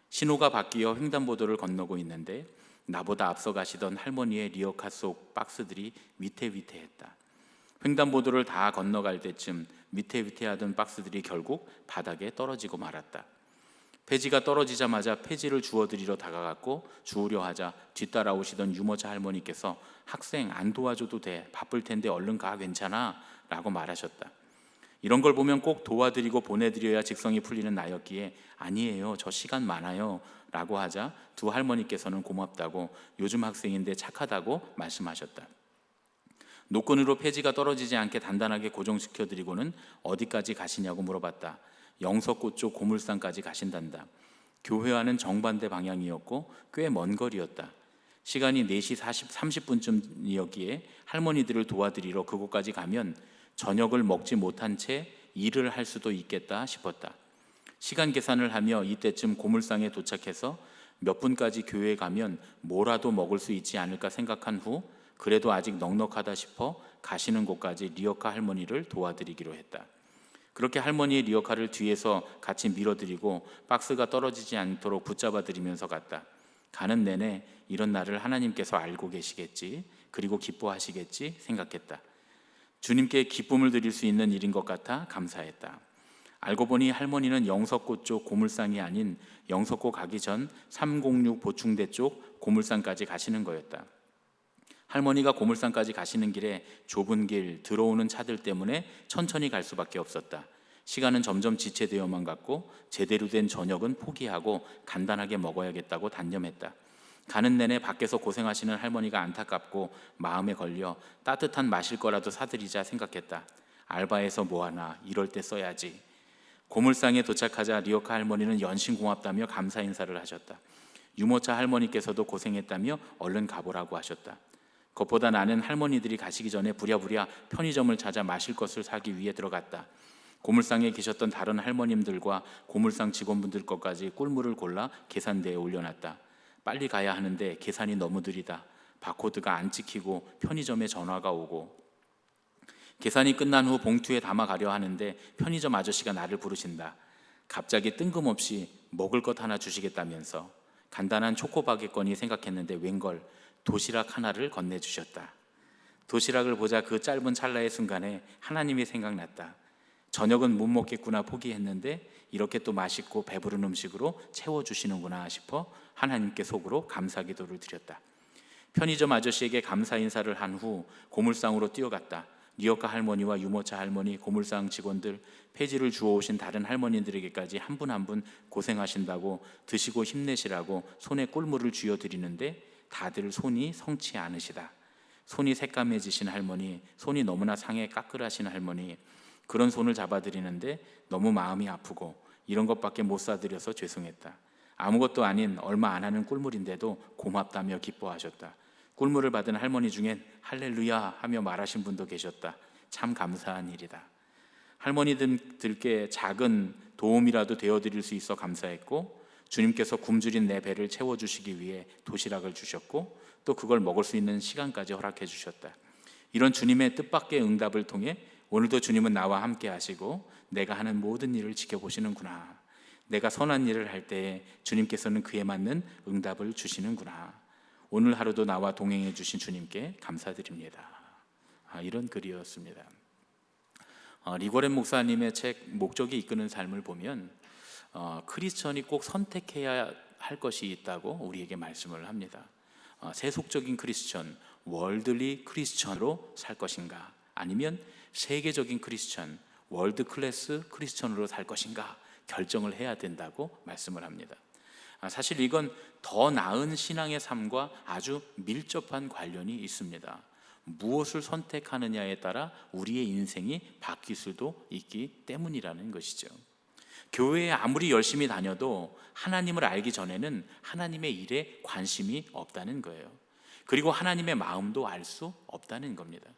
신호가 바뀌어 횡단보도를 건너고 있는데 나보다 앞서 가시던 할머니의 리어카 속 박스들이 위태위태했다. 횡단보도를 다 건너갈 때쯤 위태위태하던 박스들이 결국 바닥에 떨어지고 말았다. 폐지가 떨어지자마자 폐지를 주워드리러 다가갔고 주우려 하자 뒤따라오시던 유모차 할머니께서 학생 안 도와줘도 돼, 바쁠 텐데 얼른 가, 괜찮아 라고 말하셨다. 이런 걸 보면 꼭 도와드리고 보내드려야 직성이 풀리는 나였기에 아니에요, 저 시간 많아요 라고 하자 두 할머니께서는 고맙다고 요즘 학생인데 착하다고 말씀하셨다. 노끈으로 폐지가 떨어지지 않게 단단하게 고정시켜드리고는 어디까지 가시냐고 물어봤다. 영석고 쪽 고물상까지 가신단다. 교회와는 정반대 방향이었고 꽤 먼 거리였다. 시간이 4시 30분쯤이었기에 할머니들을 도와드리러 그곳까지 가면 저녁을 먹지 못한 채 일을 할 수도 있겠다 싶었다. 시간 계산을 하며 이때쯤 고물상에 도착해서 몇 분까지 교회에 가면 뭐라도 먹을 수 있지 않을까 생각한 후 그래도 아직 넉넉하다 싶어 가시는 곳까지 리어카 할머니를 도와드리기로 했다. 그렇게 할머니의 리어카를 뒤에서 같이 밀어드리고 박스가 떨어지지 않도록 붙잡아드리면서 갔다. 가는 내내 이런 나를 하나님께서 알고 계시겠지, 그리고 기뻐하시겠지 생각했다. 주님께 기쁨을 드릴 수 있는 일인 것 같아 감사했다. 알고 보니 할머니는 영석고 쪽 고물상이 아닌 영석고 가기 전 306 보충대 쪽 고물상까지 가시는 거였다. 할머니가 고물상까지 가시는 길에 좁은 길, 들어오는 차들 때문에 천천히 갈 수밖에 없었다. 시간은 점점 지체되어만 갔고 제대로 된 저녁은 포기하고 간단하게 먹어야겠다고 단념했다. 가는 내내 밖에서 고생하시는 할머니가 안타깝고 마음에 걸려 따뜻한 마실 거라도 사드리자 생각했다. 알바해서 뭐하나, 이럴 때 써야지. 고물상에 도착하자 리어카 할머니는 연신 고맙다며 감사 인사를 하셨다. 유모차 할머니께서도 고생했다며 얼른 가보라고 하셨다. 그것보다 나는 할머니들이 가시기 전에 부랴부랴 편의점을 찾아 마실 것을 사기 위해 들어갔다. 고물상에 계셨던 다른 할머님들과 고물상 직원분들 것까지 꿀물을 골라 계산대에 올려놨다. 빨리 가야 하는데 계산이 너무 느리다. 바코드가 안 찍히고 편의점에 전화가 오고. 계산이 끝난 후 봉투에 담아 가려 하는데 편의점 아저씨가 나를 부르신다. 갑자기 뜬금없이 먹을 것 하나 주시겠다면서. 간단한 초코바게건이 생각했는데 웬걸 도시락 하나를 건네주셨다. 도시락을 보자 그 짧은 찰나의 순간에 하나님이 생각났다. 저녁은 못 먹겠구나 포기했는데 이렇게 또 맛있고 배부른 음식으로 채워주시는구나 싶어 하나님께 속으로 감사기도를 드렸다. 편의점 아저씨에게 감사 인사를 한 후 고물상으로 뛰어갔다. 리어카 할머니와 유모차 할머니, 고물상 직원들, 폐지를 주워오신 다른 할머니들에게까지 한 분 한 분 고생하신다고 드시고 힘내시라고 손에 꿀물을 쥐어 드리는데 다들 손이 성치 않으시다. 손이 새까매지신 할머니, 손이 너무나 상해 까끌하신 할머니, 그런 손을 잡아드리는데 너무 마음이 아프고 이런 것밖에 못 사드려서 죄송했다. 아무것도 아닌 얼마 안 하는 꿀물인데도 고맙다며 기뻐하셨다. 꿀물을 받은 할머니 중엔 할렐루야 하며 말하신 분도 계셨다. 참 감사한 일이다. 할머니들께 작은 도움이라도 되어드릴 수 있어 감사했고, 주님께서 굶주린 내 배를 채워주시기 위해 도시락을 주셨고, 또 그걸 먹을 수 있는 시간까지 허락해 주셨다. 이런 주님의 뜻밖의 응답을 통해 오늘도 주님은 나와 함께 하시고 내가 하는 모든 일을 지켜보시는구나. 내가 선한 일을 할 때에 주님께서는 그에 맞는 응답을 주시는구나. 오늘 하루도 나와 동행해 주신 주님께 감사드립니다. 이런 글이었습니다. 리고렌 목사님의 책 목적이 이끄는 삶을 보면 크리스천이 꼭 선택해야 할 것이 있다고 우리에게 말씀을 합니다. 세속적인 크리스천, 월들리 크리스천으로 살 것인가, 아니면 세계적인 크리스천, 월드 클래스 크리스천으로 살 것인가 결정을 해야 된다고 말씀을 합니다. 사실 이건 더 나은 신앙의 삶과 아주 밀접한 관련이 있습니다. 무엇을 선택하느냐에 따라 우리의 인생이 바뀔 수도 있기 때문이라는 것이죠. 교회에 아무리 열심히 다녀도 하나님을 알기 전에는 하나님의 일에 관심이 없다는 거예요. 그리고 하나님의 마음도 알 수 없다는 겁니다.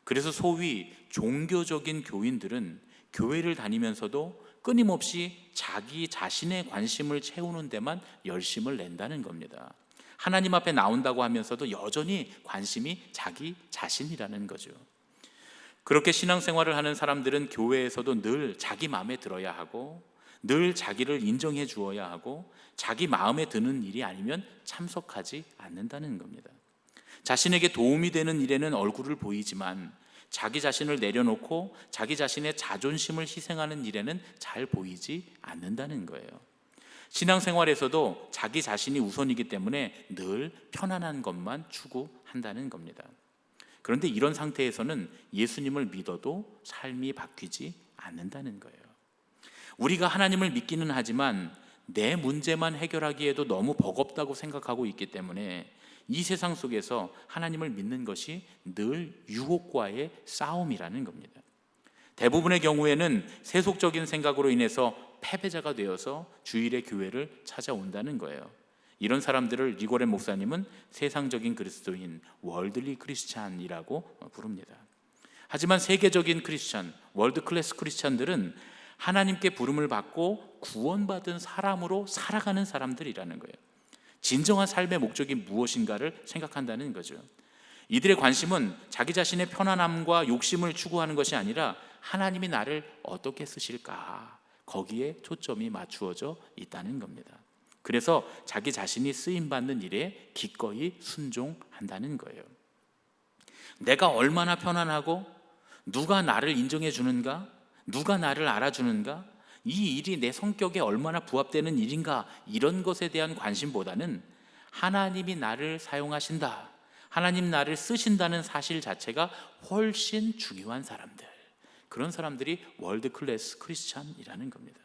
그래서 소위 종교적인 교인들은 교회를 다니면서도 끊임없이 자기 자신의 관심을 채우는 데만 열심을 낸다는 겁니다. 하나님 앞에 나온다고 하면서도 여전히 관심이 자기 자신이라는 거죠. 그렇게 신앙생활을 하는 사람들은 교회에서도 늘 자기 마음에 들어야 하고, 늘 자기를 인정해 주어야 하고, 자기 마음에 드는 일이 아니면 참석하지 않는다는 겁니다. 자신에게 도움이 되는 일에는 얼굴을 보이지만 자기 자신을 내려놓고 자기 자신의 자존심을 희생하는 일에는 잘 보이지 않는다는 거예요. 신앙생활에서도 자기 자신이 우선이기 때문에 늘 편안한 것만 추구한다는 겁니다. 그런데 이런 상태에서는 예수님을 믿어도 삶이 바뀌지 않는다는 거예요. 우리가 하나님을 믿기는 하지만 내 문제만 해결하기에도 너무 버겁다고 생각하고 있기 때문에 이 세상 속에서 하나님을 믿는 것이 늘 유혹과의 싸움이라는 겁니다. 대부분의 경우에는 세속적인 생각으로 인해서 패배자가 되어서 주일의 교회를 찾아온다는 거예요. 이런 사람들을 리고렌 목사님은 세상적인 그리스도인, 월들리 크리스찬이라고 부릅니다. 하지만 세계적인 크리스찬, 월드 클래스 크리스찬들은 하나님께 부름을 받고 구원받은 사람으로 살아가는 사람들이라는 거예요. 진정한 삶의 목적이 무엇인가를 생각한다는 거죠. 이들의 관심은 자기 자신의 편안함과 욕심을 추구하는 것이 아니라 하나님이 나를 어떻게 쓰실까, 거기에 초점이 맞추어져 있다는 겁니다. 그래서 자기 자신이 쓰임받는 일에 기꺼이 순종한다는 거예요. 내가 얼마나 편안하고 누가 나를 인정해 주는가, 누가 나를 알아주는가, 이 일이 내 성격에 얼마나 부합되는 일인가, 이런 것에 대한 관심보다는 하나님이 나를 사용하신다, 하나님 나를 쓰신다는 사실 자체가 훨씬 중요한 사람들, 그런 사람들이 월드 클래스 크리스찬이라는 겁니다.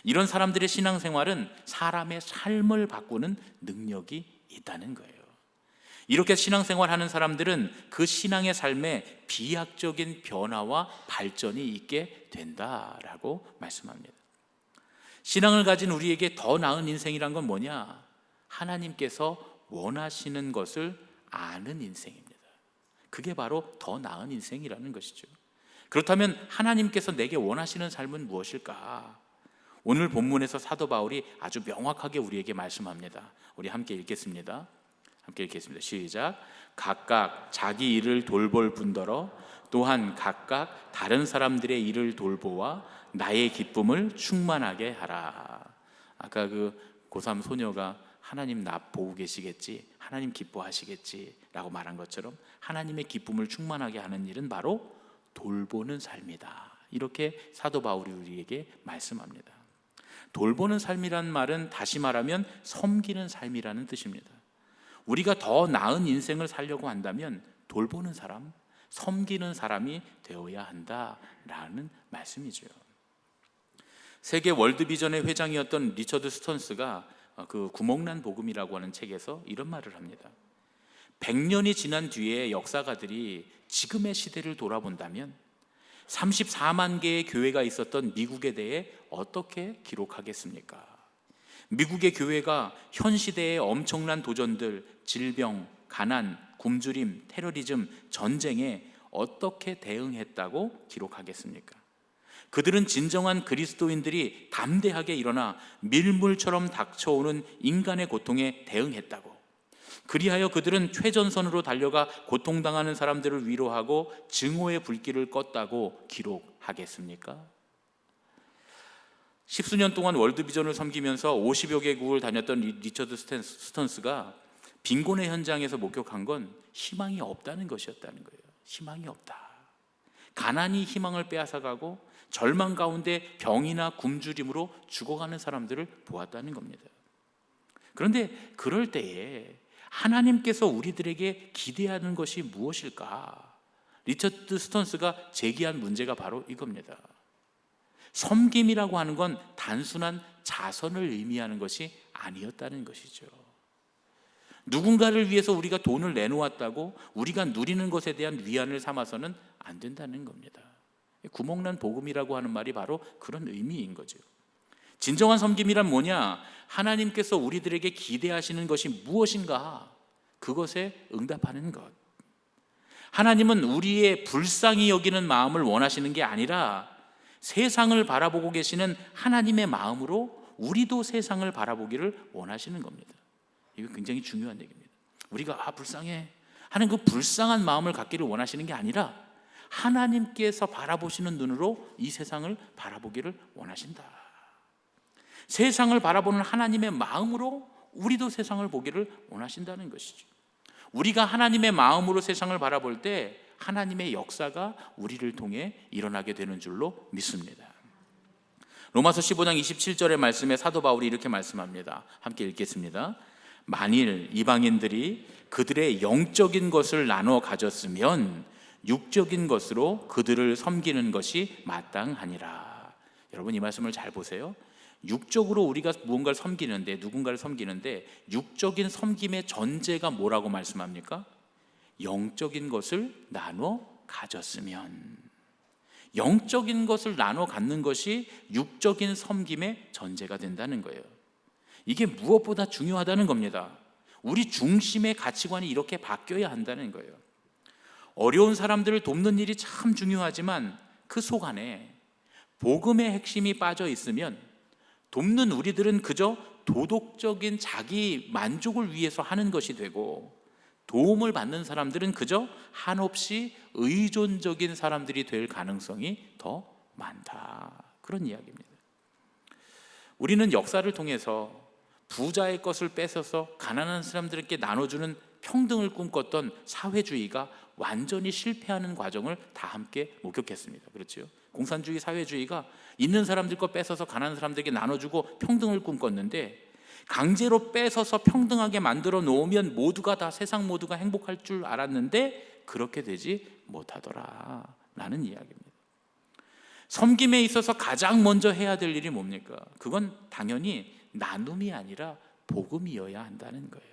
이런 사람들의 신앙생활은 사람의 삶을 바꾸는 능력이 있다는 거예요. 이렇게 신앙생활하는 사람들은 그 신앙의 삶에 비약적인 변화와 발전이 있게 된다라고 말씀합니다. 신앙을 가진 우리에게 더 나은 인생이란 건 뭐냐? 하나님께서 원하시는 것을 아는 인생입니다. 그게 바로 더 나은 인생이라는 것이죠. 그렇다면 하나님께서 내게 원하시는 삶은 무엇일까? 오늘 본문에서 사도 바울이 아주 명확하게 우리에게 말씀합니다. 우리 함께 읽겠습니다. 시작. 각각 자기 일을 돌볼 뿐더러 또한 각각 다른 사람들의 일을 돌보아 나의 기쁨을 충만하게 하라. 아까 그 고3 소녀가 하나님 나 보고 계시겠지, 하나님 기뻐하시겠지 라고 말한 것처럼 하나님의 기쁨을 충만하게 하는 일은 바로 돌보는 삶이다. 이렇게 사도 바울이 우리에게 말씀합니다. 돌보는 삶이란 말은 다시 말하면 섬기는 삶이라는 뜻입니다. 우리가 더 나은 인생을 살려고 한다면 돌보는 사람, 섬기는 사람이 되어야 한다라는 말씀이죠. 세계 월드비전의 회장이었던 리처드 스턴스가 그 구멍난 복음이라고 하는 책에서 이런 말을 합니다. 100년이 지난 뒤에 역사가들이 지금의 시대를 돌아본다면 34만 개의 교회가 있었던 미국에 대해 어떻게 기록하겠습니까? 미국의 교회가 현 시대의 엄청난 도전들, 질병, 가난, 굶주림, 테러리즘, 전쟁에 어떻게 대응했다고 기록하겠습니까? 그들은 진정한 그리스도인들이 담대하게 일어나 밀물처럼 닥쳐오는 인간의 고통에 대응했다고, 그리하여 그들은 최전선으로 달려가 고통당하는 사람들을 위로하고 증오의 불길을 껐다고 기록하겠습니까? 십수년 동안 월드비전을 섬기면서 50여 개국을 다녔던 리처드 스턴스가 빈곤의 현장에서 목격한 건 희망이 없다는 것이었다는 거예요. 희망이 없다. 가난이 희망을 빼앗아가고 절망 가운데 병이나 굶주림으로 죽어가는 사람들을 보았다는 겁니다. 그런데 그럴 때에 하나님께서 우리들에게 기대하는 것이 무엇일까? 리처드 스턴스가 제기한 문제가 바로 이겁니다. 섬김이라고 하는 건 단순한 자선을 의미하는 것이 아니었다는 것이죠. 누군가를 위해서 우리가 돈을 내놓았다고 우리가 누리는 것에 대한 위안을 삼아서는 안 된다는 겁니다. 구멍난 복음이라고 하는 말이 바로 그런 의미인 거죠. 진정한 섬김이란 뭐냐? 하나님께서 우리들에게 기대하시는 것이 무엇인가? 그것에 응답하는 것. 하나님은 우리의 불쌍히 여기는 마음을 원하시는 게 아니라 세상을 바라보고 계시는 하나님의 마음으로 우리도 세상을 바라보기를 원하시는 겁니다. 이거 굉장히 중요한 얘기입니다. 우리가 불쌍해 하는 그 불쌍한 마음을 갖기를 원하시는 게 아니라 하나님께서 바라보시는 눈으로 이 세상을 바라보기를 원하신다. 세상을 바라보는 하나님의 마음으로 우리도 세상을 보기를 원하신다는 것이죠. 우리가 하나님의 마음으로 세상을 바라볼 때 하나님의 역사가 우리를 통해 일어나게 되는 줄로 믿습니다. 로마서 15장 27절의 말씀에 사도 바울이 이렇게 말씀합니다. 함께 읽겠습니다. 만일 이방인들이 그들의 영적인 것을 나눠 가졌으면 육적인 것으로 그들을 섬기는 것이 마땅하니라. 여러분 이 말씀을 잘 보세요. 육적으로 우리가 무언가를 섬기는데, 누군가를 섬기는데 육적인 섬김의 전제가 뭐라고 말씀합니까? 영적인 것을 나눠 가졌으면. 영적인 것을 나눠 갖는 것이 육적인 섬김의 전제가 된다는 거예요. 이게 무엇보다 중요하다는 겁니다. 우리 중심의 가치관이 이렇게 바뀌어야 한다는 거예요. 어려운 사람들을 돕는 일이 참 중요하지만 그 속 안에 복음의 핵심이 빠져 있으면 돕는 우리들은 그저 도덕적인 자기 만족을 위해서 하는 것이 되고, 도움을 받는 사람들은 그저 한없이 의존적인 사람들이 될 가능성이 더 많다. 그런 이야기입니다. 우리는 역사를 통해서 부자의 것을 뺏어서 가난한 사람들에게 나눠주는 평등을 꿈꿨던 사회주의가 완전히 실패하는 과정을 다 함께 목격했습니다. 그렇죠? 공산주의 사회주의가 있는 사람들 거 뺏어서 가난한 사람들에게 나눠주고 평등을 꿈꿨는데, 강제로 뺏어서 평등하게 만들어 놓으면 모두가 다, 세상 모두가 행복할 줄 알았는데 그렇게 되지 못하더라 라는 이야기입니다. 섬김에 있어서 가장 먼저 해야 될 일이 뭡니까? 그건 당연히 나눔이 아니라 복음이어야 한다는 거예요.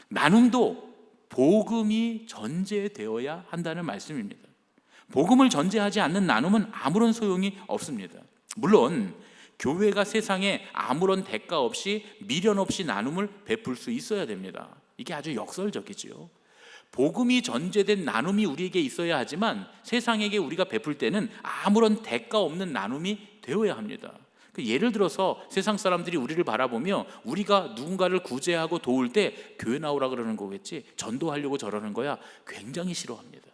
나눔도 복음이 전제되어야 한다는 말씀입니다. 복음을 전제하지 않는 나눔은 아무런 소용이 없습니다. 물론 교회가 세상에 아무런 대가 없이 미련 없이 나눔을 베풀 수 있어야 됩니다. 이게 아주 역설적이죠. 복음이 전제된 나눔이 우리에게 있어야 하지만 세상에게 우리가 베풀 때는 아무런 대가 없는 나눔이 되어야 합니다. 예를 들어서 세상 사람들이 우리를 바라보며 우리가 누군가를 구제하고 도울 때 교회 나오라 그러는 거겠지, 전도하려고 저러는 거야, 굉장히 싫어합니다.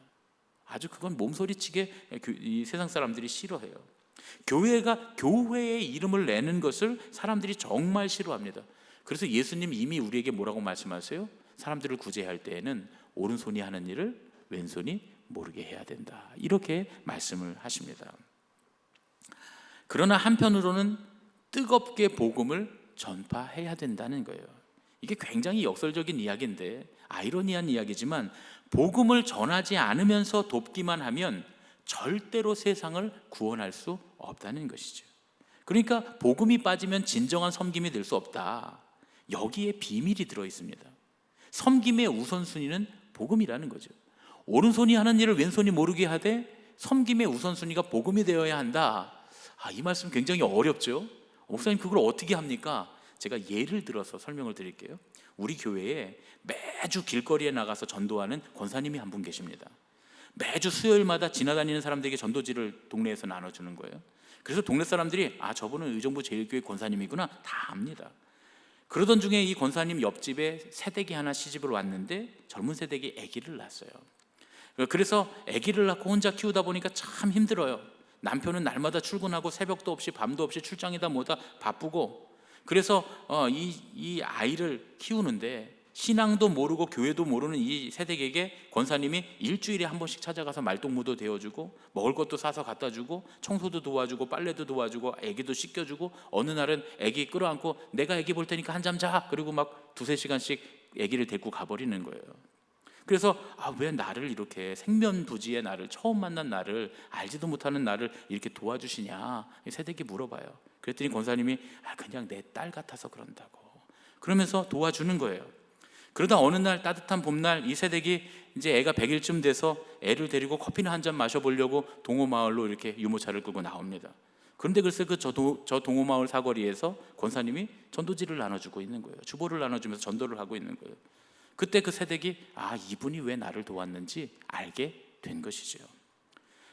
아주 그건 몸소리치게 이 세상 사람들이 싫어해요. 교회가 교회의 이름을 내는 것을 사람들이 정말 싫어합니다. 그래서 예수님 이미 우리에게 뭐라고 말씀하세요? 사람들을 구제할 때에는 오른손이 하는 일을 왼손이 모르게 해야 된다, 이렇게 말씀을 하십니다. 그러나 한편으로는 뜨겁게 복음을 전파해야 된다는 거예요. 이게 굉장히 역설적인 이야기인데, 아이러니한 이야기지만 복음을 전하지 않으면서 돕기만 하면 절대로 세상을 구원할 수 없다는 것이죠. 그러니까 복음이 빠지면 진정한 섬김이 될 수 없다. 여기에 비밀이 들어 있습니다. 섬김의 우선순위는 복음이라는 거죠. 오른손이 하는 일을 왼손이 모르게 하되 섬김의 우선순위가 복음이 되어야 한다. 이 말씀 굉장히 어렵죠. 목사님 그걸 어떻게 합니까? 제가 예를 들어서 설명을 드릴게요. 우리 교회에 매주 길거리에 나가서 전도하는 권사님이 한 분 계십니다. 매주 수요일마다 지나다니는 사람들에게 전도지를 동네에서 나눠주는 거예요. 그래서 동네 사람들이 저분은 의정부 제일교회 권사님이구나 다 압니다. 그러던 중에 이 권사님 옆집에 새댁이 하나 시집을 왔는데 젊은 새댁이 아기를 낳았어요. 그래서 아기를 낳고 혼자 키우다 보니까 참 힘들어요. 남편은 날마다 출근하고 새벽도 없이 밤도 없이 출장이다 뭐다 바쁘고, 그래서 이 아이를 키우는데 신앙도 모르고 교회도 모르는 이 새댁에게 권사님이 일주일에 한 번씩 찾아가서 말동무도 데워주고 먹을 것도 사서 갖다 주고 청소도 도와주고 빨래도 도와주고 애기도 씻겨주고, 어느 날은 애기 끌어안고 내가 애기 볼 테니까 한잠 자, 그리고 막 2-3시간씩 애기를 데리고 가버리는 거예요. 그래서 왜 나를 이렇게 생면부지의 나를, 처음 만난 나를, 알지도 못하는 나를 이렇게 도와주시냐 새댁이 물어봐요. 그랬더니 권사님이 그냥 내 딸 같아서 그런다고 그러면서 도와주는 거예요. 그러다 어느 날 따뜻한 봄날 이 새댁이 이제 애가 100일쯤 돼서 애를 데리고 커피나 한 잔 마셔보려고 동호마을로 이렇게 유모차를 끌고 나옵니다. 그런데 글쎄 저 동호마을 사거리에서 권사님이 전도지를 나눠주고 있는 거예요. 주보를 나눠주면서 전도를 하고 있는 거예요. 그때 그 새댁이 이분이 왜 나를 도왔는지 알게 된 것이죠.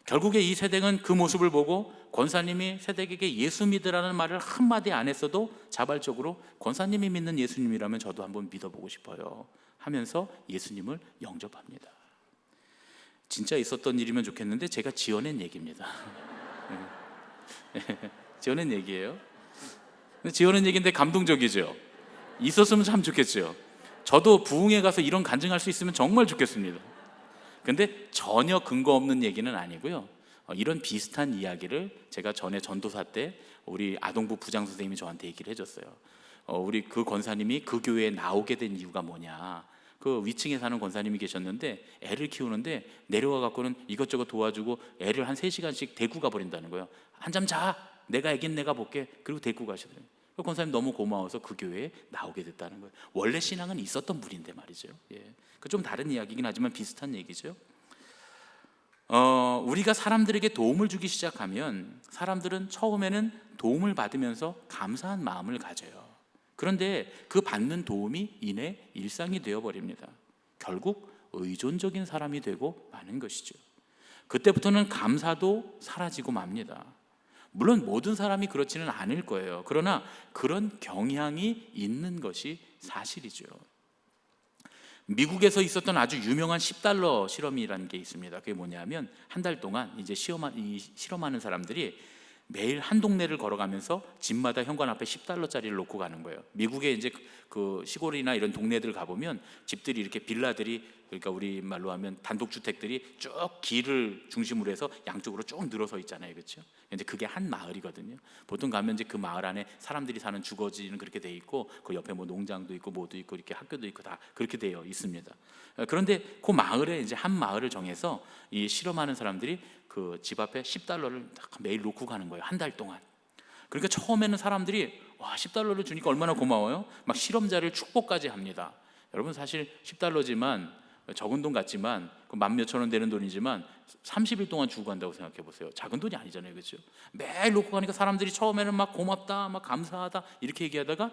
결국에 이 새댁은 그 모습을 보고 권사님이 새댁에게 예수 믿으라는 말을 한마디 안 했어도 자발적으로 권사님이 믿는 예수님이라면 저도 한번 믿어보고 싶어요 하면서 예수님을 영접합니다. 진짜 있었던 일이면 좋겠는데 제가 지어낸 얘기입니다. 지어낸 얘기예요. 지어낸 얘기인데 감동적이죠. 있었으면 참 좋겠죠. 저도 부흥회 가서 이런 간증할 수 있으면 정말 좋겠습니다. 근데 전혀 근거 없는 얘기는 아니고요. 이런 비슷한 이야기를 제가 전에 전도사 때 우리 아동부 부장 선생님이 저한테 얘기를 해줬어요. 우리 그 권사님이 그 교회에 나오게 된 이유가 뭐냐. 그 위층에 사는 권사님이 계셨는데 애를 키우는데 내려와 갖고는 이것저것 도와주고 애를 한 3시간씩 데리고 가버린다는 거예요. 한잠 자, 내가 애긴 내가 볼게. 그리고 데리고 가시더라고요. 그 권사님 너무 고마워서 그 교회에 나오게 됐다는 거예요. 원래 신앙은 있었던 분인데 말이죠. 그 좀 다른 이야기긴 하지만 비슷한 얘기죠. 우리가 사람들에게 도움을 주기 시작하면 사람들은 처음에는 도움을 받으면서 감사한 마음을 가져요. 그런데 그 받는 도움이 이내 일상이 되어버립니다. 결국 의존적인 사람이 되고 마는 것이죠. 그때부터는 감사도 사라지고 맙니다. 물론 모든 사람이 그렇지는 않을 거예요. 그러나 그런 경향이 있는 것이 사실이죠. 미국에서 있었던 아주 유명한 $10 실험이라는 게 있습니다. 그게 뭐냐면 한 달 동안 이제 실험하는 사람들이 매일 한 동네를 걸어가면서 집마다 현관 앞에 $10짜리를 놓고 가는 거예요. 미국에 이제 그 시골이나 이런 동네들 가보면 집들이 이렇게 빌라들이, 그러니까 우리 말로 하면 단독주택들이 쭉 길을 중심으로 해서 양쪽으로 쭉 늘어서 있잖아요, 그렇죠? 이제 그게 한 마을이거든요. 보통 가면 이제 그 마을 안에 사람들이 사는 주거지는 그렇게 돼 있고 그 옆에 뭐 농장도 있고 뭐도 있고 이렇게 학교도 있고 다 그렇게 되어 있습니다. 그런데 그 마을에 이제 한 마을을 정해서 이 실험하는 사람들이 그 집 앞에 $10를 매일 놓고 가는 거예요. 한 달 동안. 그러니까 처음에는 사람들이 $10를 주니까 얼마나 고마워요. 막 실험자를 축복까지 합니다. 여러분 사실 $10지만 적은 돈 같지만 그 만 몇천 원 되는 돈이지만 30일 동안 주고 간다고 생각해 보세요. 작은 돈이 아니잖아요, 그렇죠? 매일 놓고 가니까 사람들이 처음에는 막 고맙다, 막 감사하다 이렇게 얘기하다가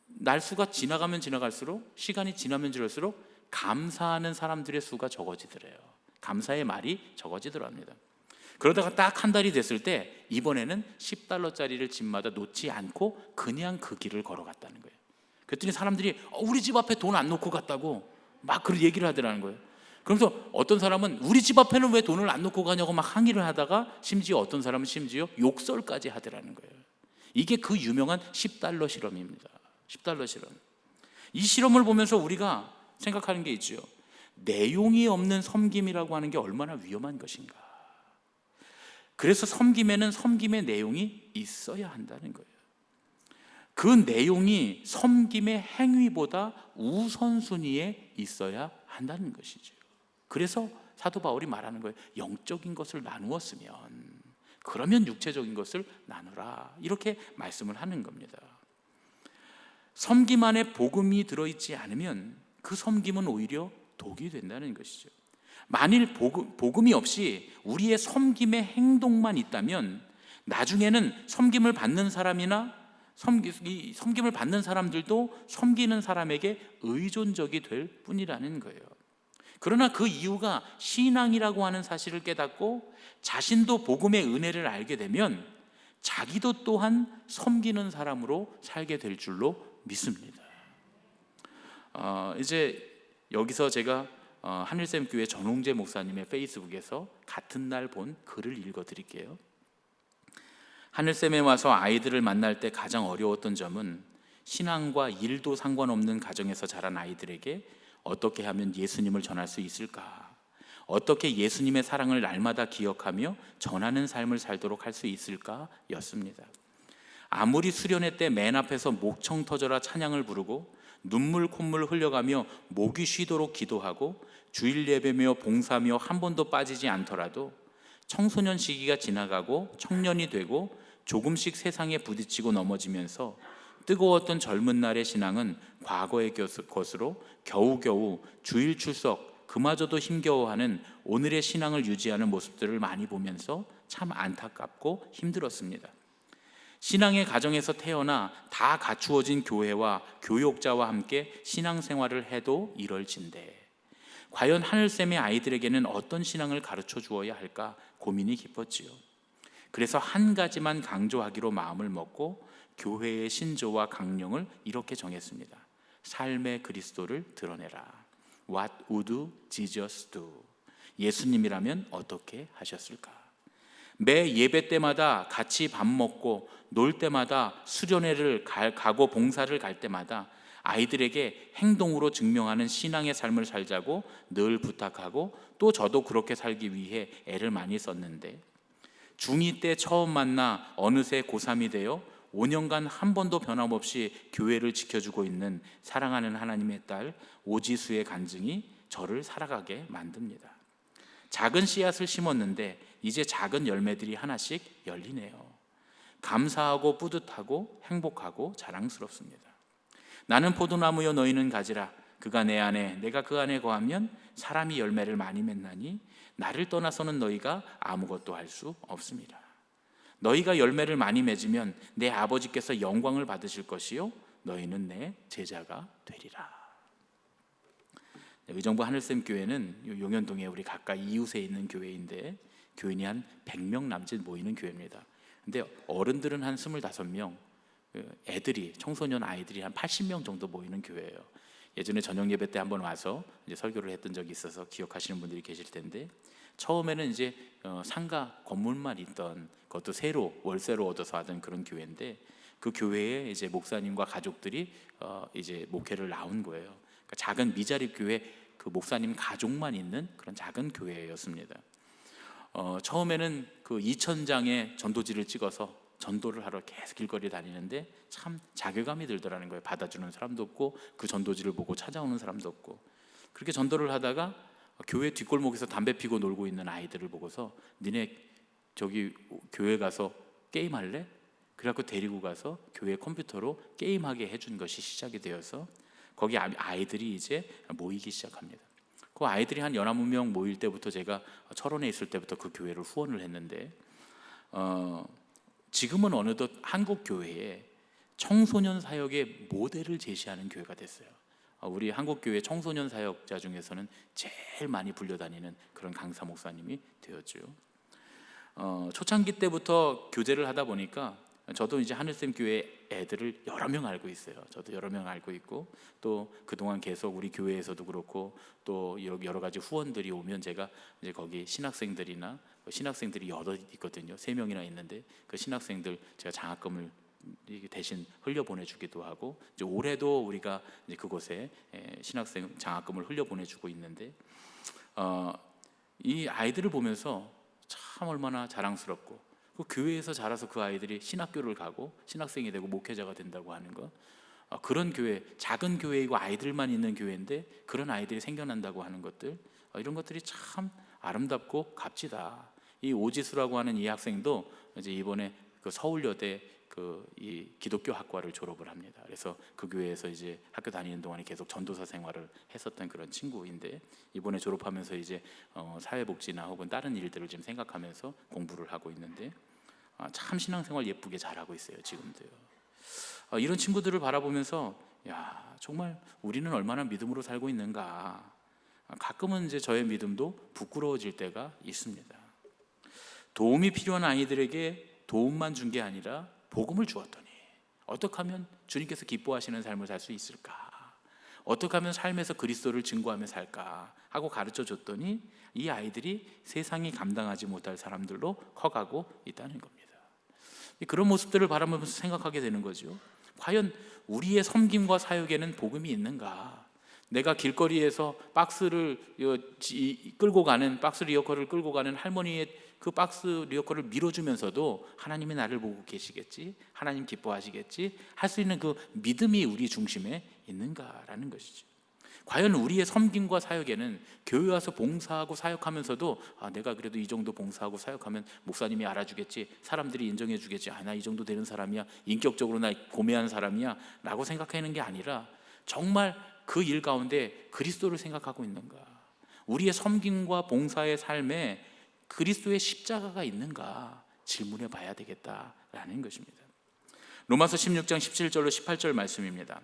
날수가 지나가면 지나갈수록, 시간이 지나면 지날수록 감사하는 사람들의 수가 적어지더래요. 감사의 말이 적어지더랍니다. 그러다가 딱 한 달이 됐을 때 이번에는 $10짜리를 집마다 놓지 않고 그냥 그 길을 걸어갔다는 거예요. 그랬더니 사람들이 우리 집 앞에 돈 안 놓고 갔다고 막 그런 얘기를 하더라는 거예요. 그러면서 어떤 사람은 우리 집 앞에는 왜 돈을 안 놓고 가냐고 막 항의를 하다가 심지어 어떤 사람은 심지어 욕설까지 하더라는 거예요. 이게 그 유명한 $10 실험입니다. $10 실험. 이 실험을 보면서 우리가 생각하는 게 있죠. 내용이 없는 섬김이라고 하는 게 얼마나 위험한 것인가. 그래서 섬김에는 섬김의 내용이 있어야 한다는 거예요. 그 내용이 섬김의 행위보다 우선순위에 있어야 한다는 것이죠. 그래서 사도 바울이 말하는 거예요. 영적인 것을 나누었으면 그러면 육체적인 것을 나누라, 이렇게 말씀을 하는 겁니다. 섬김 안에 복음이 들어있지 않으면 그 섬김은 오히려 독이 된다는 것이죠. 만일 복음이 없이 우리의 섬김의 행동만 있다면 나중에는 섬김을 받는 사람이나 섬김을 받는 사람들도 섬기는 사람에게 의존적이 될 뿐이라는 거예요. 그러나 그 이유가 신앙이라고 하는 사실을 깨닫고 자신도 복음의 은혜를 알게 되면 자기도 또한 섬기는 사람으로 살게 될 줄로 믿습니다. 이제 여기서 제가 하늘샘 교회 전홍재 목사님의 페이스북에서 같은 날 본 글을 읽어드릴게요. 하늘샘에 와서 아이들을 만날 때 가장 어려웠던 점은 신앙과 일도 상관없는 가정에서 자란 아이들에게 어떻게 하면 예수님을 전할 수 있을까? 어떻게 예수님의 사랑을 날마다 기억하며 전하는 삶을 살도록 할 수 있을까? 였습니다. 아무리 수련회 때 맨 앞에서 목청 터져라 찬양을 부르고 눈물 콧물 흘려가며 목이 쉬도록 기도하고 주일 예배며 봉사며 한 번도 빠지지 않더라도 청소년 시기가 지나가고 청년이 되고 조금씩 세상에 부딪히고 넘어지면서 뜨거웠던 젊은 날의 신앙은 과거의 것으로 겨우겨우 주일 출석 그마저도 힘겨워하는 오늘의 신앙을 유지하는 모습들을 많이 보면서 참 안타깝고 힘들었습니다. 신앙의 가정에서 태어나 다 갖추어진 교회와 교육자와 함께 신앙생활을 해도 이럴진데 과연 하늘샘의 아이들에게는 어떤 신앙을 가르쳐 주어야 할까 고민이 깊었지요. 그래서 한 가지만 강조하기로 마음을 먹고 교회의 신조와 강령을 이렇게 정했습니다. 삶의 그리스도를 드러내라. What would Jesus do? 예수님이라면 어떻게 하셨을까? 매 예배 때마다 같이 밥 먹고 놀 때마다 수련회를 가고 봉사를 갈 때마다 아이들에게 행동으로 증명하는 신앙의 삶을 살자고 늘 부탁하고 또 저도 그렇게 살기 위해 애를 많이 썼는데 중2 때 처음 만나 어느새 고3이 되어 5년간 한 번도 변함없이 교회를 지켜주고 있는 사랑하는 하나님의 딸 오지수의 간증이 저를 살아가게 만듭니다. 작은 씨앗을 심었는데 이제 작은 열매들이 하나씩 열리네요. 감사하고 뿌듯하고 행복하고 자랑스럽습니다. 나는 포도나무여 너희는 가지라. 그가 내 안에 내가 그 안에 거하면 사람이 열매를 많이 맺나니 나를 떠나서는 너희가 아무것도 할 수 없습니다. 너희가 열매를 많이 맺으면 내 아버지께서 영광을 받으실 것이요 너희는 내 제자가 되리라. 의정부 하늘샘 교회는 용현동에 우리 가까이 이웃에 있는 교회인데 교인이 한 100명 남짓 모이는 교회입니다. 근데 어른들은 한 25명, 애들이 청소년 아이들이 한 80명 정도 모이는 교회예요. 예전에 저녁 예배 때 한번 와서 이제 설교를 했던 적이 있어서 기억하시는 분들이 계실 텐데 처음에는 이제 상가 건물만 있던 그것도 새로 월세로 얻어서 하던 그런 교회인데 그 교회에 이제 목사님과 가족들이 이제 목회를 나온 거예요. 그러니까 작은 미자립 교회 그 목사님 가족만 있는 그런 작은 교회였습니다. 처음에는 그 2,000장의 전도지를 찍어서 전도를 하러 계속 길거리 다니는데 참 자괴감이 들더라는 거예요. 받아주는 사람도 없고 그 전도지를 보고 찾아오는 사람도 없고 그렇게 전도를 하다가 교회 뒷골목에서 담배 피고 놀고 있는 아이들을 보고서 니네 저기 교회 가서 게임할래? 그래갖고 데리고 가서 교회 컴퓨터로 게임하게 해준 것이 시작이 되어서 거기 아이들이 이제 모이기 시작합니다. 그 아이들이 한 19명 모일 때부터 제가 철원에 있을 때부터 그 교회를 후원을 했는데 지금은 어느덧 한국 교회에 청소년 사역의 모델을 제시하는 교회가 됐어요. 우리 한국 교회 청소년 사역자 중에서는 제일 많이 불려다니는 그런 강사 목사님이 되었죠. 초창기 때부터 교제를 하다 보니까 저도 이제 하늘샘 교회 애들을 여러 명 알고 있어요. 저도 여러 명 알고 있고 또 그동안 계속 우리 교회에서도 그렇고 또 여러 가지 후원들이 오면 제가 이제 거기 신학생들이나 신학생들이 여러 있거든요. 3명이나 있는데 그 신학생들 제가 장학금을 대신 흘려보내주기도 하고 이제 올해도 우리가 이제 그곳에 신학생 장학금을 흘려보내주고 있는데 이 아이들을 보면서 참 얼마나 자랑스럽고 그 교회에서 자라서 그 아이들이 신학교를 가고 신학생이 되고 목회자가 된다고 하는 것 그런 교회 작은 교회이고 아이들만 있는 교회인데 그런 아이들이 생겨난다고 하는 것들 이런 것들이 참 아름답고 값지다. 이 오지수라고 하는 이 학생도 이제 이번에 그 서울여대 이 기독교 학과를 졸업을 합니다. 그래서 그 교회에서 이제 학교 다니는 동안에 계속 전도사 생활을 했었던 그런 친구인데, 이번에 졸업하면서 이제 사회복지나 혹은 다른 일들을 지금 생각하면서 공부를 하고 있는데, 참 신앙생활 예쁘게 잘하고 있어요, 지금도요. 이런 친구들을 바라보면서 야, 정말 우리는 얼마나 믿음으로 살고 있는가. 가끔은 이제 저의 믿음도 부끄러워질 때가 있습니다. 도움이 필요한 아이들에게 도움만 준 게 아니라 복음을 주었더니 어떻게 하면 주님께서 기뻐하시는 삶을 살 수 있을까? 어떻게 하면 삶에서 그리스도를 증거하며 살까? 하고 가르쳐 줬더니 이 아이들이 세상이 감당하지 못할 사람들로 커가고 있다는 겁니다. 그런 모습들을 바라보면서 생각하게 되는 거죠. 과연 우리의 섬김과 사역에는 복음이 있는가? 내가 길거리에서 박스를 끌고 가는, 박스 리어커를 끌고 가는 할머니의 그 박스 리어커를 밀어주면서도 하나님이 나를 보고 계시겠지, 하나님 기뻐하시겠지 할 수 있는 그 믿음이 우리 중심에 있는가라는 것이죠. 과연 우리의 섬김과 사역에는 교회 와서 봉사하고 사역하면서도 내가 그래도 이 정도 봉사하고 사역하면 목사님이 알아주겠지, 사람들이 인정해 주겠지, 나 이 정도 되는 사람이야, 인격적으로 나 고매한 사람이야 라고 생각하는 게 아니라 정말 그 일 가운데 그리스도를 생각하고 있는가, 우리의 섬김과 봉사의 삶에 그리스도의 십자가가 있는가 질문해 봐야 되겠다라는 것입니다. 로마서 16장 17절로 18절 말씀입니다.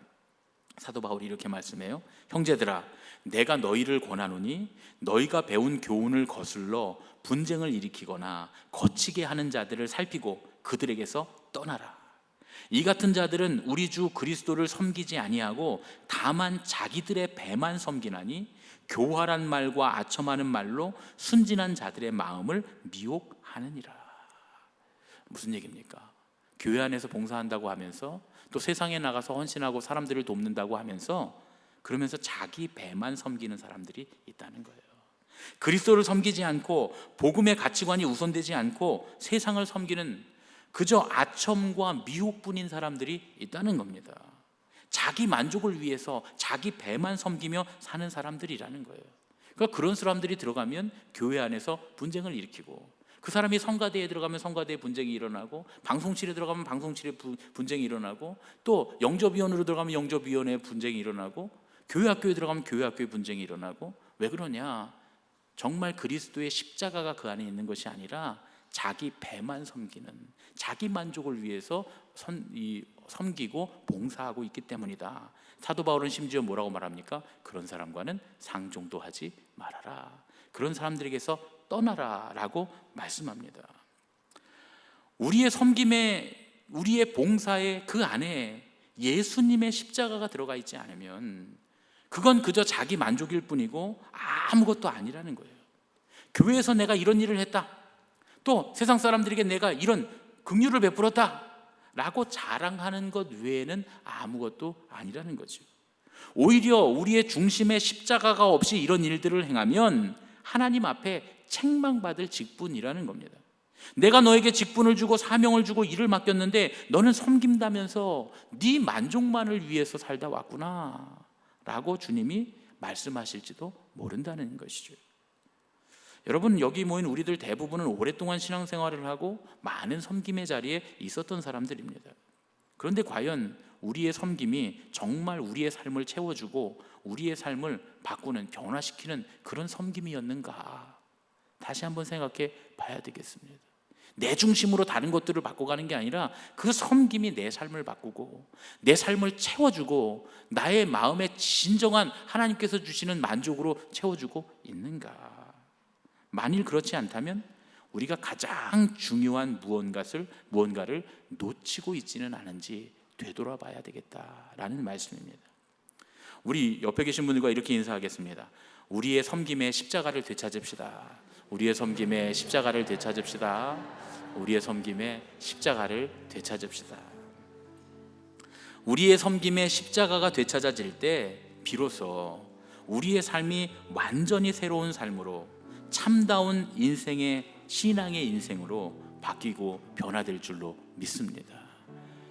사도 바울이 이렇게 말씀해요. 형제들아, 내가 너희를 권하노니 너희가 배운 교훈을 거슬러 분쟁을 일으키거나 거치게 하는 자들을 살피고 그들에게서 떠나라. 이 같은 자들은 우리 주 그리스도를 섬기지 아니하고 다만 자기들의 배만 섬기나니 교활한 말과 아첨하는 말로 순진한 자들의 마음을 미혹하느니라. 무슨 얘기입니까? 교회 안에서 봉사한다고 하면서 또 세상에 나가서 헌신하고 사람들을 돕는다고 하면서 그러면서 자기 배만 섬기는 사람들이 있다는 거예요. 그리스도를 섬기지 않고 복음의 가치관이 우선되지 않고 세상을 섬기는 그저 아첨과 미혹뿐인 사람들이 있다는 겁니다. 자기 만족을 위해서 자기 배만 섬기며 사는 사람들이라는 거예요. 그러니까 그런 사람들이 들어가면 교회 안에서 분쟁을 일으키고, 그 사람이 성가대에 들어가면 성가대에 분쟁이 일어나고, 방송실에 들어가면 방송실에 분쟁이 일어나고, 또 영접위원으로 들어가면 영접위원회에 분쟁이 일어나고, 교회 학교에 들어가면 교회 학교에 분쟁이 일어나고. 왜 그러냐? 정말 그리스도의 십자가가 그 안에 있는 것이 아니라 자기 배만 섬기는, 자기 만족을 위해서 섬기고 봉사하고 있기 때문이다. 사도 바울은 심지어 뭐라고 말합니까? 그런 사람과는 상종도 하지 말아라, 그런 사람들에게서 떠나라 라고 말씀합니다. 우리의 섬김에, 우리의 봉사에 그 안에 예수님의 십자가가 들어가 있지 않으면 그건 그저 자기 만족일 뿐이고 아무것도 아니라는 거예요. 교회에서 내가 이런 일을 했다, 또 세상 사람들에게 내가 이런 긍휼을 베풀었다 라고 자랑하는 것 외에는 아무것도 아니라는 거죠. 오히려 우리의 중심에 십자가가 없이 이런 일들을 행하면 하나님 앞에 책망받을 직분이라는 겁니다. 내가 너에게 직분을 주고 사명을 주고 일을 맡겼는데 너는 섬긴다면서 네 만족만을 위해서 살다 왔구나 라고 주님이 말씀하실지도 모른다는 것이죠. 여러분, 여기 모인 우리들 대부분은 오랫동안 신앙생활을 하고 많은 섬김의 자리에 있었던 사람들입니다. 그런데 과연 우리의 섬김이 정말 우리의 삶을 채워주고 우리의 삶을 바꾸는, 변화시키는 그런 섬김이었는가? 다시 한번 생각해 봐야 되겠습니다. 내 중심으로 다른 것들을 바꿔가는 게 아니라 그 섬김이 내 삶을 바꾸고 내 삶을 채워주고 나의 마음에 진정한 하나님께서 주시는 만족으로 채워주고 있는가? 만일 그렇지 않다면 우리가 가장 중요한 무언가를 놓치고 있지는 않은지 되돌아봐야 되겠다라는 말씀입니다. 우리 옆에 계신 분들과 이렇게 인사하겠습니다. 우리의 섬김의 십자가를 되찾읍시다. 우리의 섬김의 십자가를 되찾읍시다. 우리의 섬김의 십자가를 되찾읍시다. 우리의 섬김의 십자가가 되찾아질 때 비로소 우리의 삶이 완전히 새로운 삶으로, 참다운 인생의, 신앙의 인생으로 바뀌고 변화될 줄로 믿습니다.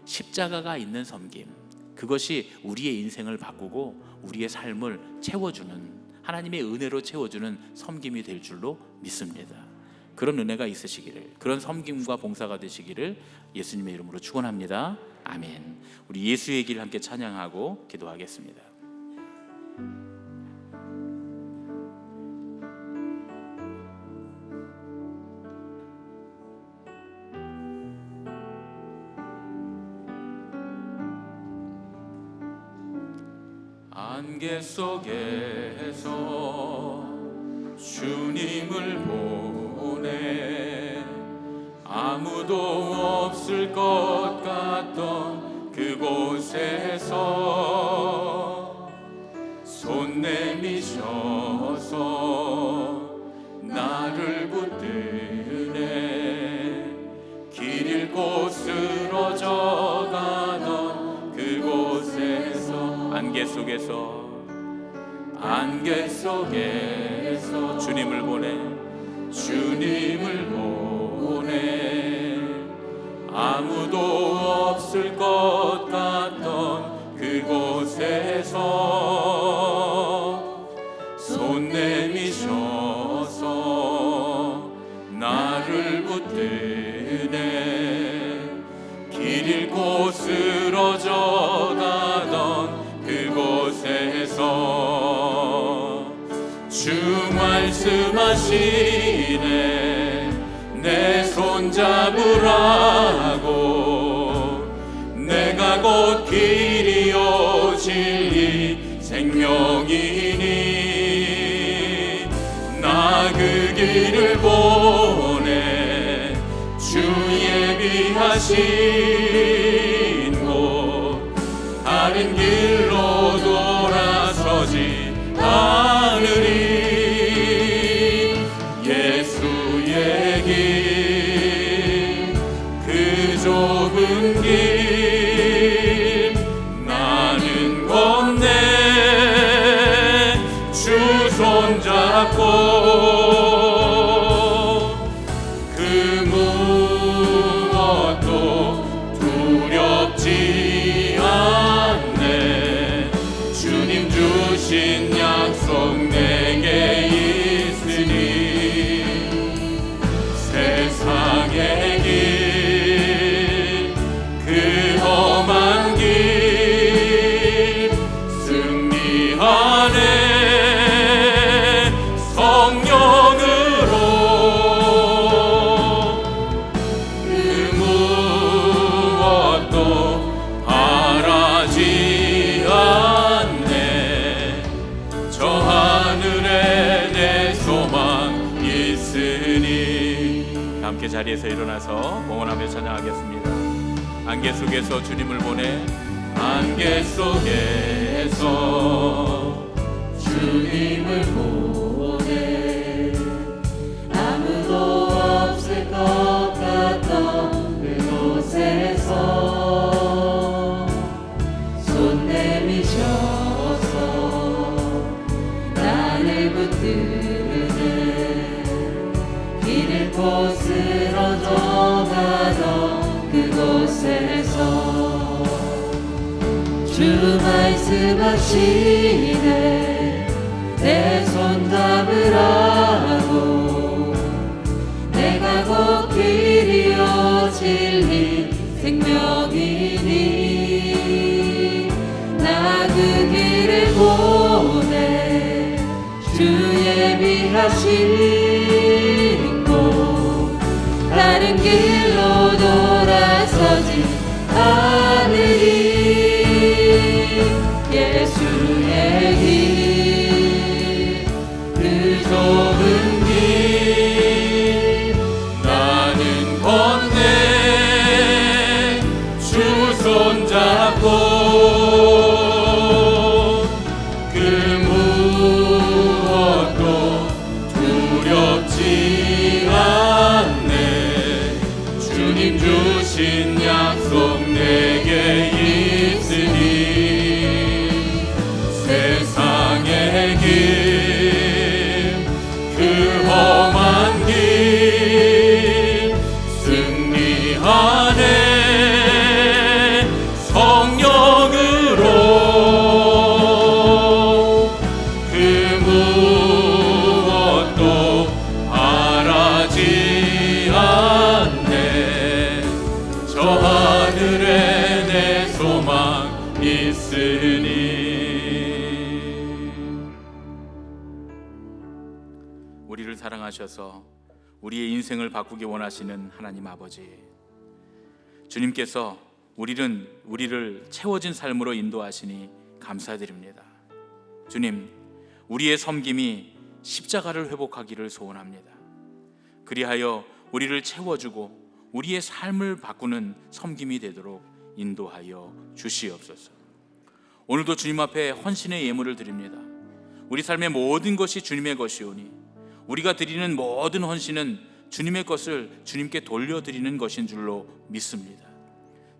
십자가가 있는 섬김, 그것이 우리의 인생을 바꾸고 우리의 삶을 채워주는, 하나님의 은혜로 채워주는 섬김이 될 줄로 믿습니다. 그런 은혜가 있으시기를, 그런 섬김과 봉사가 되시기를 예수님의 이름으로 축원합니다. 아멘. 우리 예수의 길 함께 찬양하고 기도하겠습니다. 안개 속에서 주님을 보내 아무도 없을 것 같던 그곳에서 손 내미셔서 나를 붙드네 길 잃고 쓰러져 가던 그곳에서 안개 속에서 주님을 보내 아무도 없을 것 같던 그곳에서 손 내미셔서 나를 붙드네 길 잃고 쓰러져 가던 그곳에서 주 말씀하시네 내 손 잡으라고 내가 곧 길이요 진리 생명이니 나 그 길을 보내 주 예비하신 곳 다른 길로 돌아서지 않으리 예수의 길 그 좁은 길 나는 건네 주 손잡고 그 무엇도 두렵지 않네 주님 주신 약속 내게 있으니 세상의 길 그 험한 길 승리하네 성령으로 그 무엇도 바라지 않네 저 하늘에 내 소망 있으니 함께 자리에서 일어나서 봉헌하며 찬양하겠습니다. 안개 속에서 주님을 보내 안개 속에서 주님을 보내 아무도 없을 것 같던 그곳에서 손 내미셔서 나를 붙드네 길 잃고 쓰러져 가던 그곳에서 주 말씀하시네 내 손 잡으라고 내가 곧 길이요 진리 생명이니 나 그 길을 보내 주 예비하신 곳 다른 길로 돌아서지 않으리 예수의 길 그 좁은 길 나는 건네 주 손잡고 그 무엇도 두렵지 않네 주님 주신 약속 내 있으니. 우리를 사랑하셔서 우리의 인생을 바꾸기 원하시는 하나님 아버지, 주님께서 우리를 채워진 삶으로 인도하시니 감사드립니다. 주님, 우리의 섬김이 십자가를 회복하기를 소원합니다. 그리하여 우리를 채워주고 우리의 삶을 바꾸는 섬김이 되도록 인도하여 주시옵소서. 오늘도 주님 앞에 헌신의 예물을 드립니다. 우리 삶의 모든 것이 주님의 것이오니 우리가 드리는 모든 헌신은 주님의 것을 주님께 돌려드리는 것인 줄로 믿습니다.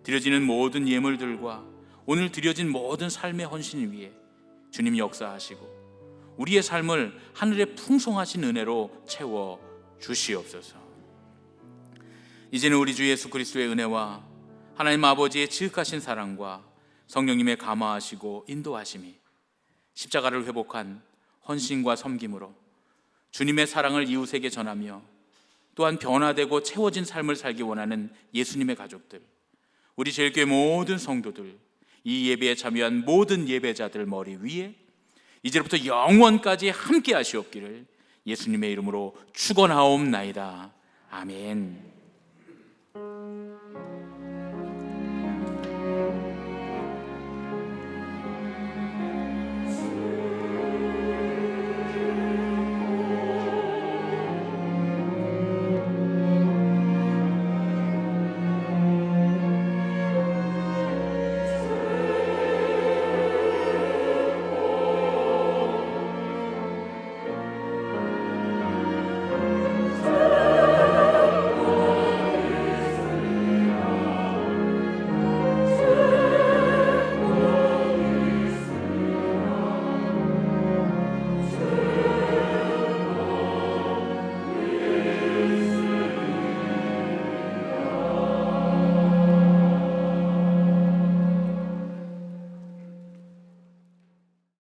드려지는 모든 예물들과 오늘 드려진 모든 삶의 헌신 위에 주님 역사하시고 우리의 삶을 하늘의 풍성하신 은혜로 채워 주시옵소서. 이제는 우리 주 예수 그리스도의 은혜와 하나님 아버지의 지극하신 사랑과 성령님의 감화하시고 인도하심이 십자가를 회복한 헌신과 섬김으로 주님의 사랑을 이웃에게 전하며 또한 변화되고 채워진 삶을 살기 원하는 예수님의 가족들, 우리 제일교회 모든 성도들, 이 예배에 참여한 모든 예배자들 머리 위에 이제부터 영원까지 함께 하시옵기를 예수님의 이름으로 축원하옵나이다. 아멘.